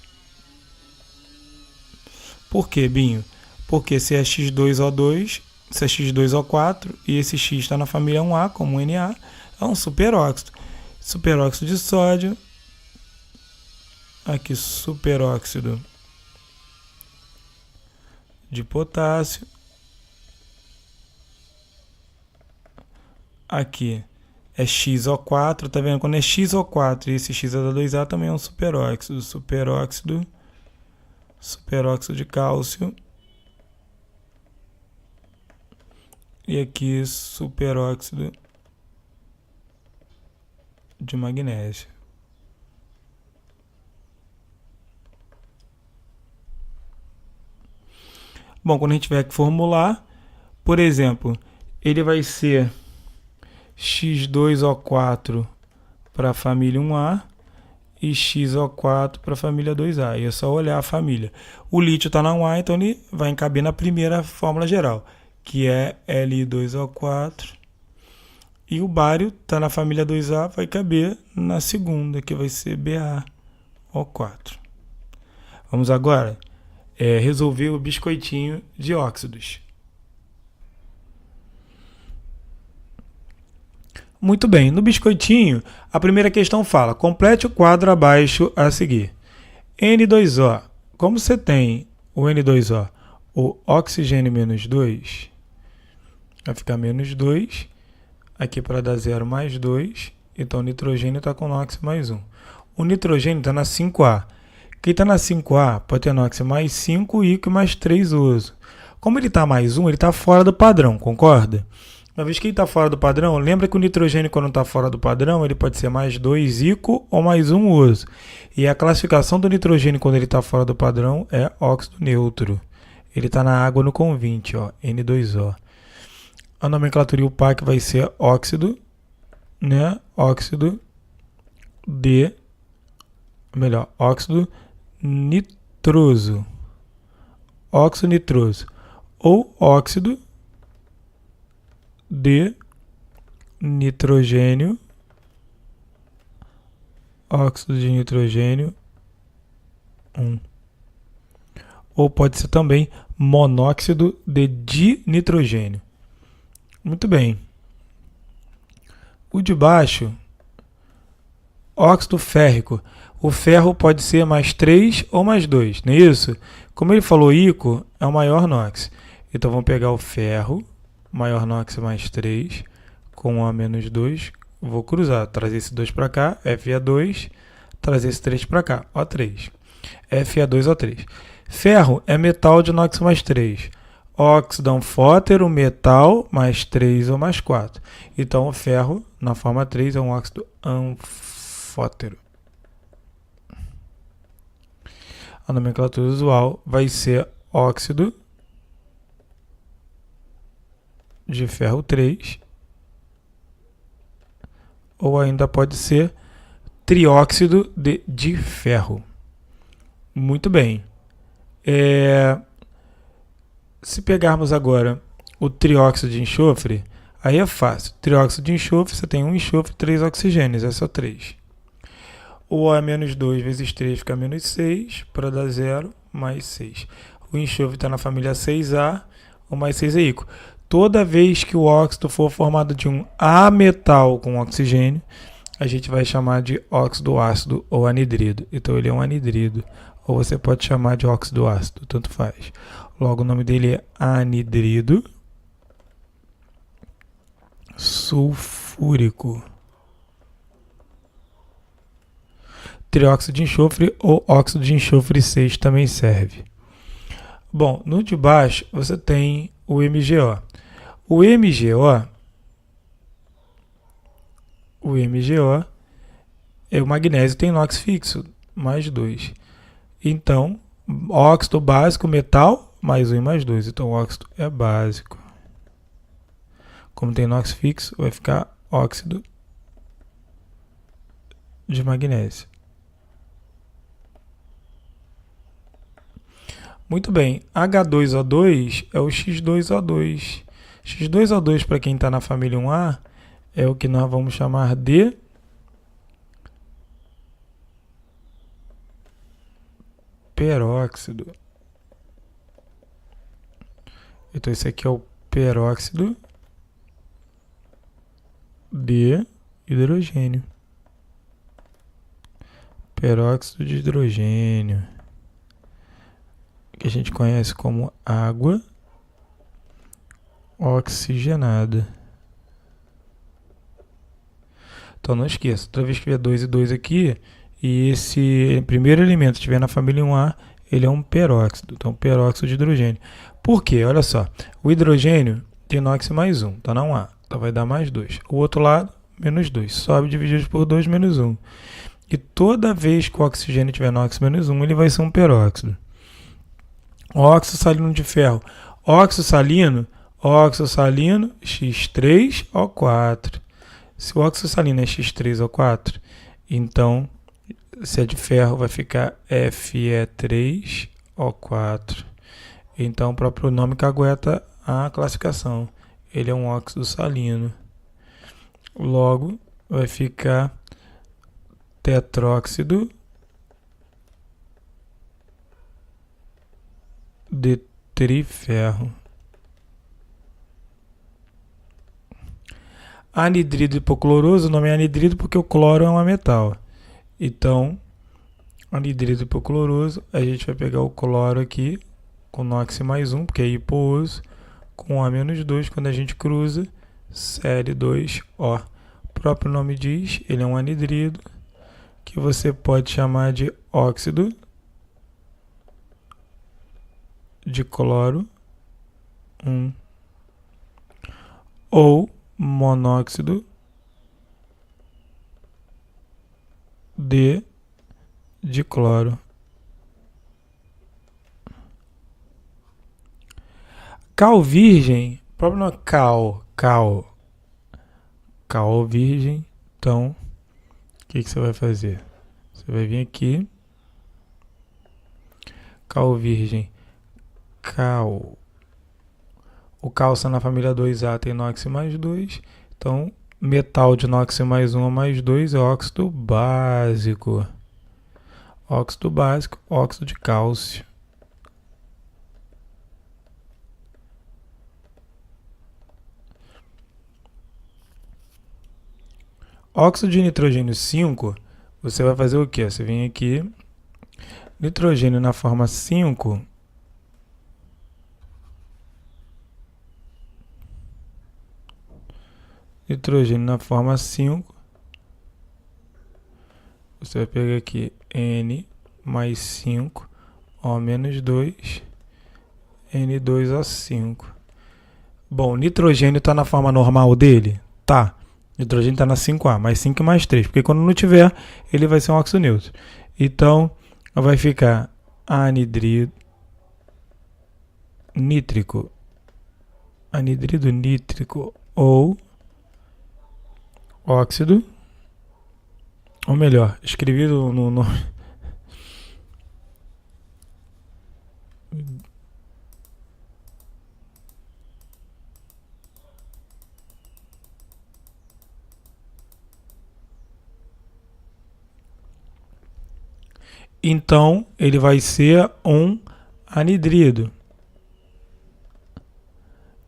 Por quê, Binho? Porque se é X2O2, se é X2O4 e esse X está na família 1A, como Na, é um superóxido. Superóxido de sódio. Aqui, superóxido de potássio. Aqui é XO4, tá vendo? Quando é XO4 e esse X é da 2A, também é um superóxido. Superóxido de cálcio. E aqui superóxido de magnésio. Bom, quando a gente tiver que formular, por exemplo, ele vai ser X2O4 para a família 1A e XO4 para a família 2A. E é só olhar a família. O lítio está na 1A, então ele vai caber na primeira fórmula geral, que é Li2O4. E o bário está na família 2A, vai caber na segunda, que vai ser BaO4. Vamos agora resolver o biscoitinho de óxidos. Muito bem, no biscoitinho, a primeira questão fala: complete o quadro abaixo a seguir. N2O, como você tem o N2O, o oxigênio menos 2, vai ficar menos 2, aqui para dar 0 mais 2, então o nitrogênio está com NOx mais 1. O nitrogênio está na 5A. Quem está na 5A pode ter NOx mais 5 e mais 3 uso. Como ele está mais 1, ele está fora do padrão, concorda? Uma vez que ele está fora do padrão, lembra que o nitrogênio, quando está fora do padrão, ele pode ser mais 2 ICO ou mais 1 uso. E a classificação do nitrogênio, quando ele está fora do padrão, é óxido neutro. Ele está na água no convite, ó, N2O. A nomenclatura IUPAC vai ser óxido, né? Óxido nitroso. Óxido nitroso. Ou óxido de nitrogênio, óxido de nitrogênio 1. Ou pode ser também monóxido de dinitrogênio. Muito bem. O de baixo, óxido férrico. O ferro pode ser mais 3 ou mais 2, não é isso? Como ele falou ICO, é o maior NOx. Então vamos pegar o ferro, maior NOx mais 3, com O menos 2. Vou cruzar, trazer esse 2 para cá, Fe2, trazer esse 3 para cá, O3. Fe2O3. Ferro é metal de NOx mais 3. Óxido anfótero, metal, mais 3 ou mais 4. Então o ferro, na forma 3, é um óxido anfótero. A nomenclatura usual vai ser óxido de ferro 3, ou ainda pode ser trióxido de ferro. Muito bem. Se pegarmos agora o trióxido de enxofre, aí é fácil. Trióxido de enxofre, você tem um enxofre e 3 oxigênios, é só 3. O O é menos 2 vezes 3 fica menos 6, para dar 0, mais 6. O enxofre está na família 6A, o mais 6 é ICO. Toda vez que o óxido for formado de um ametal com oxigênio, a gente vai chamar de óxido ácido ou anidrido. Então ele é um anidrido, ou você pode chamar de óxido ácido, tanto faz. Logo o nome dele é anidrido sulfúrico. Trióxido de enxofre ou óxido de enxofre 6 também serve. Bom, no de baixo você tem o MgO. O MgO é o magnésio, tem NOx fixo, mais 2. Então, óxido básico, metal, mais 1 e mais 2. Então, o óxido é básico. Como tem NOx fixo, vai ficar óxido de magnésio. Muito bem, H2O2 é o X2O2. X2O2, para quem está na família 1A, é o que nós vamos chamar de peróxido. Então, esse aqui é o peróxido de hidrogênio. Peróxido de hidrogênio, que a gente conhece como água oxigenada. Então não esqueça, toda vez que tiver 2 e 2 aqui, e esse primeiro elemento estiver na família 1A, ele é um peróxido. Então peróxido de hidrogênio. Por quê? Olha só, o hidrogênio tem NOx mais 1, está na 1A, então vai dar mais 2. O outro lado, menos 2. Sobe dividido por 2, menos 1. E toda vez que o oxigênio tiver NOx menos 1, ele vai ser um peróxido. Óxido salino de ferro. Óxido salino, X3O4. Se o óxido salino é X3O4, então, se é de ferro, vai ficar Fe3O4. Então, o próprio nome cagueta a classificação. Ele é um óxido salino. Logo, vai ficar tetróxido de triferro. Anidrido hipocloroso, o nome é anidrido porque o cloro é um metal. Então, anidrido hipocloroso, a gente vai pegar o cloro aqui, com NOx mais 1, porque é hiposo, com O menos 2, quando a gente cruza, Cl2O. O próprio nome diz, ele é um anidrido, que você pode chamar de óxido de cloro 1, ou monóxido de cloro. Cal virgem, o próprio nome é cal virgem. Então, o que você vai fazer? Você vai vir aqui, cal virgem, cal. O cálcio na família 2A tem NOx mais 2, então metal de NOx mais 1 ou mais 2 é óxido básico. Óxido básico, óxido de cálcio. Óxido de nitrogênio 5, você vai fazer o quê? Você vem aqui, nitrogênio na forma 5, nitrogênio na forma 5, você vai pegar aqui N mais 5, O menos 2, N2O5. Bom, nitrogênio está na forma normal dele? Tá. Nitrogênio está na 5A, mais 5 mais 3, porque quando não tiver, ele vai ser um óxido neutro. Então, vai ficar anidrido nítrico, anidrido nítrico ou óxido, ou melhor, escrevido no nome. Então, ele vai ser um anidrido.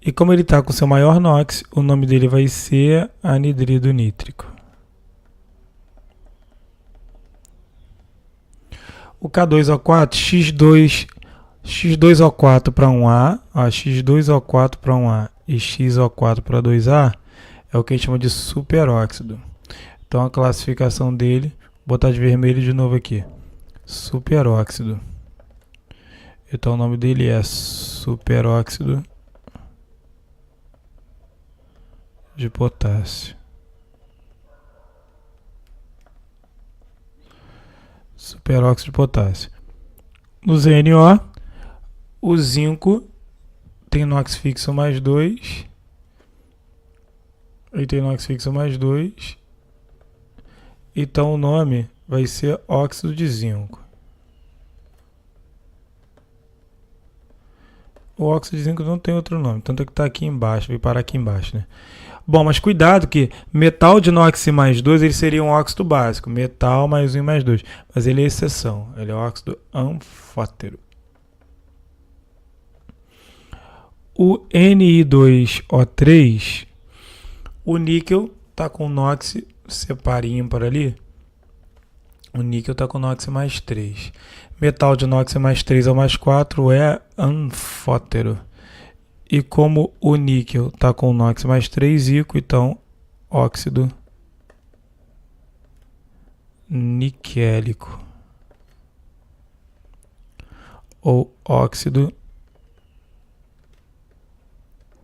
E como ele está com seu maior NOx, o nome dele vai ser anidrido nítrico. O K2O4, X2O4 para 1A, X2O4 para 1A e XO4 para 2A é o que a gente chama de superóxido. Então a classificação dele, vou botar de vermelho de novo aqui, superóxido. Então o nome dele é superóxido de potássio. Superóxido de potássio. No ZNO, o zinco tem NOx fixo mais 2. Ele tem NOx fixo mais 2. Então o nome vai ser óxido de zinco. O óxido de zinco não tem outro nome, tanto é que está aqui embaixo, vai parar aqui embaixo, né? Bom, mas cuidado que metal de NOx mais 2, ele seria um óxido básico. Metal mais 1 mais 2. Mas ele é exceção. Ele é óxido anfótero. O Ni2O3, o níquel está com NOx, separe ímpar ali. O níquel está com NOx mais 3. Metal de NOx mais 3 ou mais 4 é anfótero. E como o níquel está com NOx mais 3, então óxido niquélico ou óxido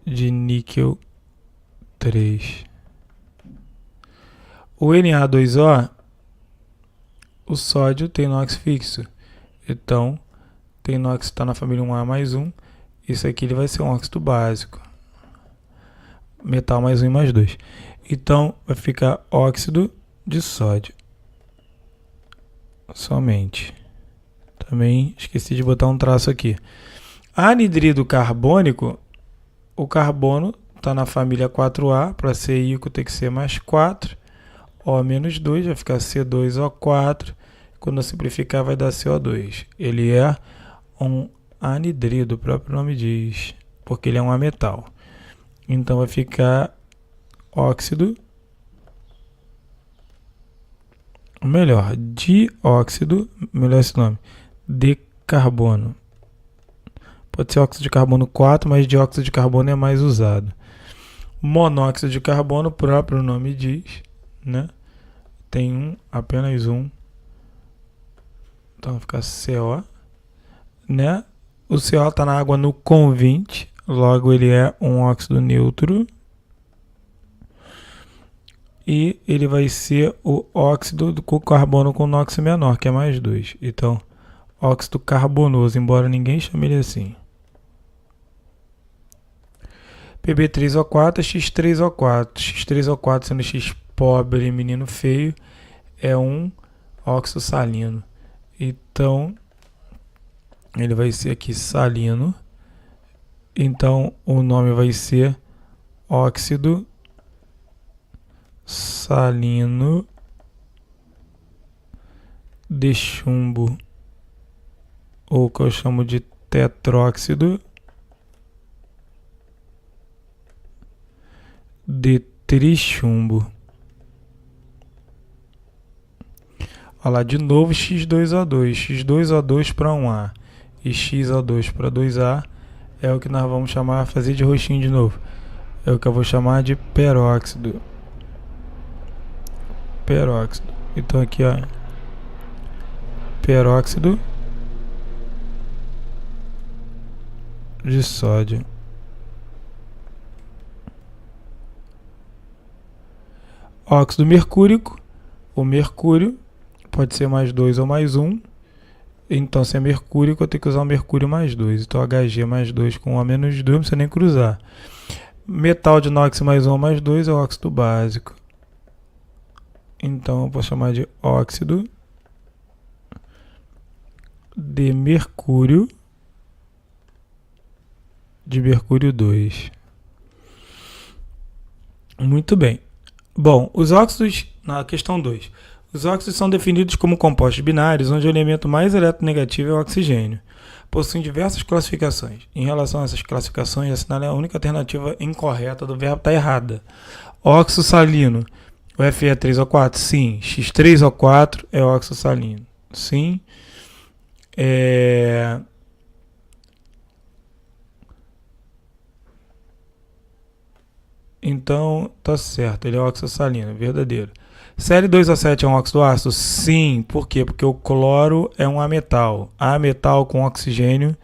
de níquel 3. O Na2O, o sódio tem NOx fixo, então tem NOx que está na família 1A mais 1. Isso aqui ele vai ser um óxido básico. Metal mais 1 e mais 2. Então, vai ficar óxido de sódio. Somente. Também esqueci de botar um traço aqui. Anidrido carbônico. O carbono está na família 4A. Para ser íquo tem que ser mais 4. O menos 2 vai ficar C2O4. Quando eu simplificar vai dar CO2. Ele é um anidrido, o próprio nome diz, porque ele é um ametal. Então vai ficar óxido, melhor, dióxido, melhor esse nome, de carbono. Pode ser óxido de carbono 4, mas dióxido de carbono é mais usado. Monóxido de carbono, o próprio nome diz, né? Tem apenas um. Então vai ficar CO, né? O CO está na água no com 20, logo ele é um óxido neutro. E ele vai ser o óxido do carbono com NOx menor, que é mais 2. Então, óxido carbonoso, embora ninguém chame ele assim. Pb3O4, X3O4. X3O4 sendo X pobre, menino feio, é um óxido salino. Então, ele vai ser aqui salino. Então, o nome vai ser óxido salino de chumbo, ou que eu chamo de tetróxido de trichumbo. Olha lá, de novo X2O2, X2O2 para 1A e XO2 para 2A é o que nós vamos chamar, fazer de roxinho de novo, é o que eu vou chamar de peróxido. Peróxido. Então aqui, ó, peróxido de sódio. Óxido mercúrico, o mercúrio pode ser mais 2 ou mais 1. Então, se é mercúrico, eu tenho que usar o mercúrio mais 2. Então, Hg mais 2 com O menos 2, não precisa nem cruzar. Metal de inox mais 1 ou mais 2 é o óxido básico. Então, eu vou chamar de óxido de mercúrio 2. Muito bem. Bom, os óxidos, na questão 2. Os óxidos são definidos como compostos binários, onde o elemento mais eletronegativo é o oxigênio. Possuem diversas classificações. Em relação a essas classificações, assinale a única alternativa incorreta do verbo está errada. Óxido salino, o Fe é 3O4? Sim. X3O4 é óxido salino. Sim. Então, tá certo, ele é óxido salino, verdadeiro. Cl2O7 é um óxido ácido? Sim. Por quê? Porque o cloro é um ametal. Ametal com oxigênio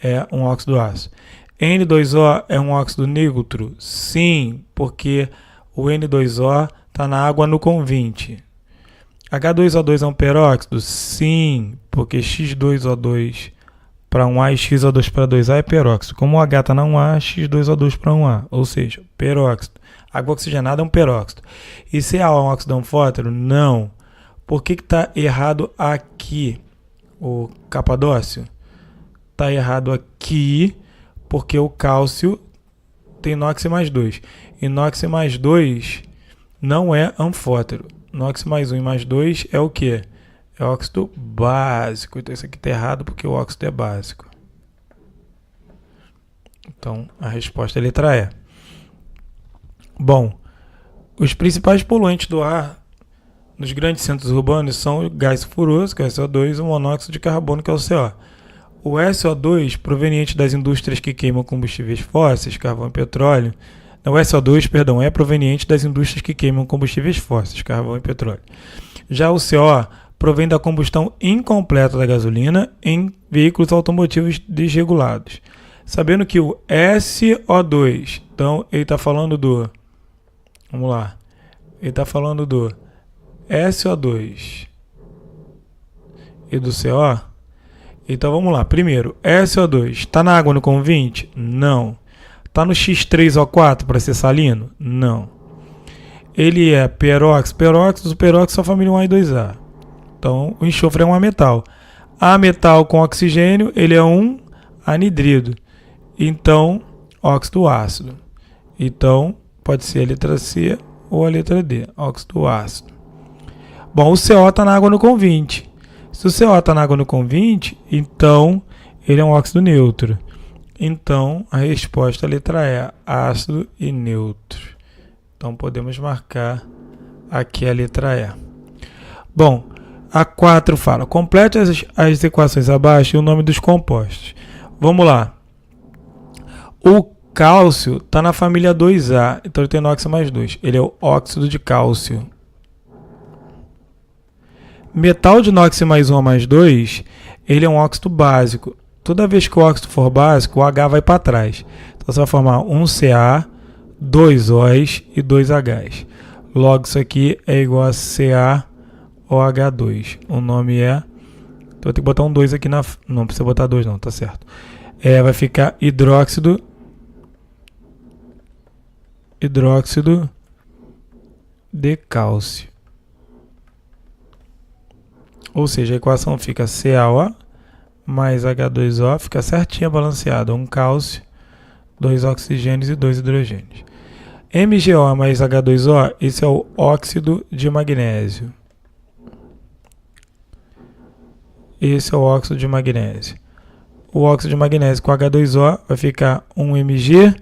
é um óxido ácido. N2O é um óxido neutro? Sim, porque o N2O está na água no convite. H2O2 é um peróxido? Sim, porque X2O2 para 1A e XO2 para 2A é peróxido. Como o H está na 1A, X2O2 para 1A, ou seja, peróxido. Água oxigenada é um peróxido. E Ca é um óxido anfótero? Não. Por que está errado aqui, o Capadócio? Está errado aqui porque o cálcio tem NOx mais 2. E NOx mais 2 não é anfótero. NOx mais 1 e mais 2 é o quê? É óxido básico. Então isso aqui está errado porque o óxido é básico. Então a resposta é a letra E. Bom, os principais poluentes do ar nos grandes centros urbanos são o gás sulfuroso, que é o SO2, e o monóxido de carbono, que é o CO. O SO2, proveniente das indústrias que queimam combustíveis fósseis, carvão e petróleo, não, o SO2, perdão, é proveniente das indústrias que queimam combustíveis fósseis, carvão e petróleo. Já o CO provém da combustão incompleta da gasolina em veículos automotivos desregulados. Sabendo que o SO2, então ele está falando do... Vamos lá. Ele está falando do SO2 e do CO. Então vamos lá. Primeiro, SO2 está na água no convite? Não. Está no X3O4 para ser salino? Não. Ele é peróxido. Peróxidos, o peróxido só família 1A e 2A. Então o enxofre é um ametal. Ametal com oxigênio, ele é um anidrido. Então, óxido ácido. Então, pode ser a letra C ou a letra D, óxido ácido. Bom, o CO está na água no convite. Se o CO está na água no convite, então ele é um óxido neutro. Então, a resposta é a letra E, ácido e neutro. Então, podemos marcar aqui a letra E. Bom, a 4 fala, complete as equações abaixo e o nome dos compostos. Vamos lá. O cálcio está na família 2A, então ele tem NOx mais 2. Ele é o óxido de cálcio. Metal de NOx mais 1 a mais 2, ele é um óxido básico. Toda vez que o óxido for básico, o H vai para trás. Então você vai formar um Ca, 2 Os e 2 Hs. Logo isso aqui é igual a CaOH2. O nome é... Então eu tenho que botar um 2 aqui na... Não precisa botar 2 não, tá certo. Vai ficar hidróxido de cálcio. Ou seja, a equação fica CaO mais H2O, fica certinha balanceada. Um cálcio, 2 oxigênios e 2 hidrogênios. MgO mais H2O, esse é o óxido de magnésio. Esse é o óxido de magnésio. O óxido de magnésio com H2O vai ficar 1Mg,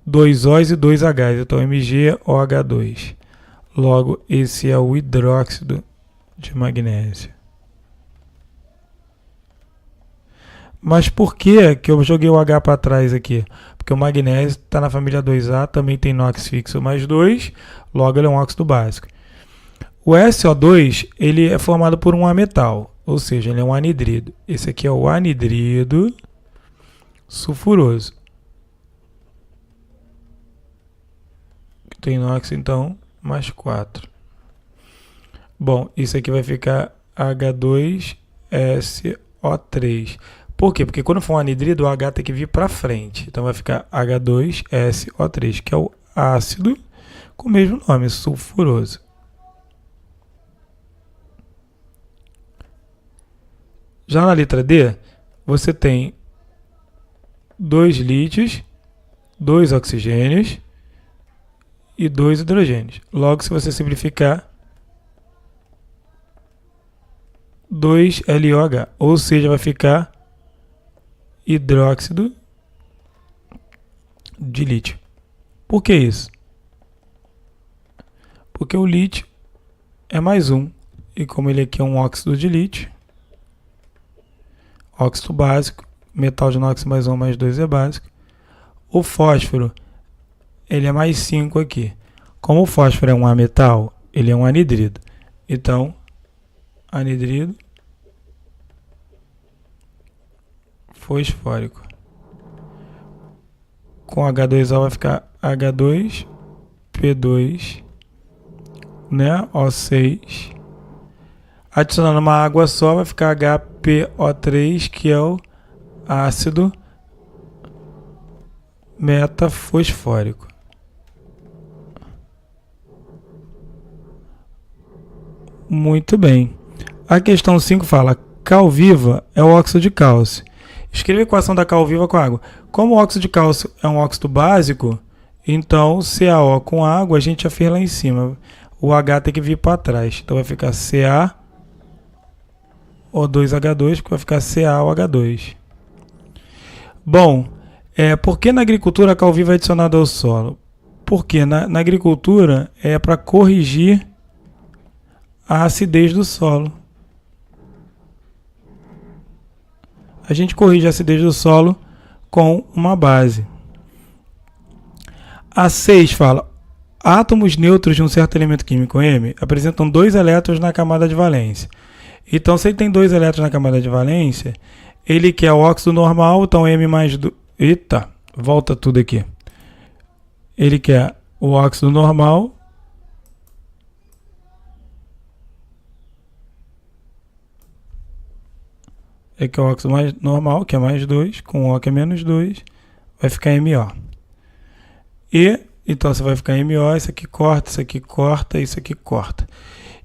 2 Os e 2 Hs. Então, MgOH2. Logo, esse é o hidróxido de magnésio. Mas por que eu joguei o H para trás aqui? Porque o magnésio está na família 2A, também tem NOx fixo mais 2, logo ele é um óxido básico. O SO2 ele é formado por um ametal, ou seja, ele é um anidrido. Esse aqui é o anidrido sulfuroso. Tem NOx, então, mais 4. Bom, isso aqui vai ficar H2SO3. Por quê? Porque quando for um anidrido, o H tem que vir para frente. Então vai ficar H2SO3, que é o ácido com o mesmo nome, sulfuroso. Já na letra D, você tem 2 lítios, 2 oxigênios e 2 hidrogênios. Logo, se você simplificar, 2LOH, ou seja, vai ficar hidróxido de lítio. Por que isso? Porque o lítio é mais um, e como ele aqui é um óxido de lítio, óxido básico, metal de inox mais 1 mais 2 é básico. O fósforo, ele é mais 5 aqui. Como o fósforo é um ametal, ele é um anidrido. Então, anidrido fosfórico. Com H2O vai ficar H2P2, né? O6. Adicionando uma água só vai ficar HPO3, que é o ácido metafosfórico. Muito bem. A questão 5 fala: cal viva é o óxido de cálcio. Escreva a equação da cal viva com água. Como o óxido de cálcio é um óxido básico, então CaO com água a gente já fez lá em cima. O H tem que vir para trás. Então vai ficar CaO2H2, que vai ficar CaOH2. Bom, por que na agricultura a cal viva é adicionada ao solo? Porque na agricultura é para corrigir a acidez do solo. A gente corrige a acidez do solo com uma base. A 6 fala: átomos neutros de um certo elemento químico M apresentam 2 elétrons na camada de valência. Então, se ele tem 2 elétrons na camada de valência, ele quer o óxido normal, então M mais 2... Eita, volta tudo aqui. Ele quer o óxido normal. Aqui é o óxido mais normal, que é mais 2, com O que é menos 2, vai ficar MO. E, então você vai ficar MO, isso aqui corta, isso aqui corta, isso aqui corta.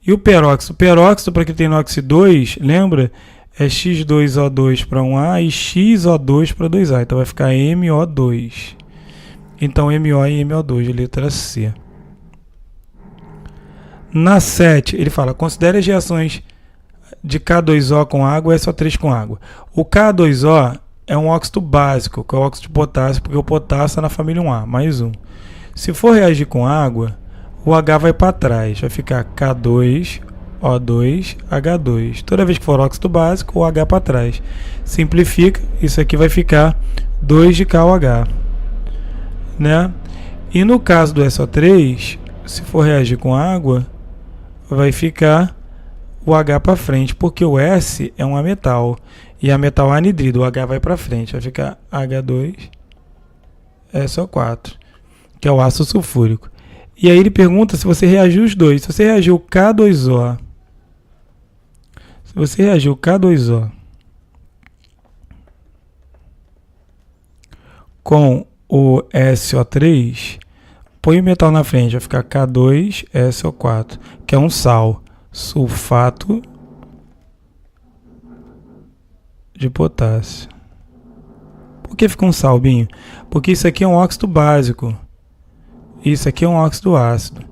E o peróxido? O peróxido, para quem tem NOx 2, lembra? É X2O2 para 1A e XO2 para 2A. Então vai ficar MO2. Então MO e MO2, letra C. Na 7, ele fala: considere as reações de K2O com água e SO3 com água. O K2O é um óxido básico, que é o óxido de potássio, porque o potássio está na família 1A, mais um. Se for reagir com água, o H vai para trás, vai ficar K2O2H2. Toda vez que for óxido básico, o H para trás. Simplifica, isso aqui vai ficar 2 de KOH, né? E no caso do SO3, se for reagir com água, vai ficar o H para frente, porque o S é um ametal e a metal é anidrido, o H vai para frente, vai ficar H2SO4, que é o ácido sulfúrico. E aí ele pergunta se você reagiu os dois. Se você reagiu K2O, com o SO3, põe o metal na frente, vai ficar K2SO4, que é um sal, sulfato de potássio. Por que fica um sal, Binho? Porque isso aqui é um óxido básico. Isso aqui é um óxido ácido.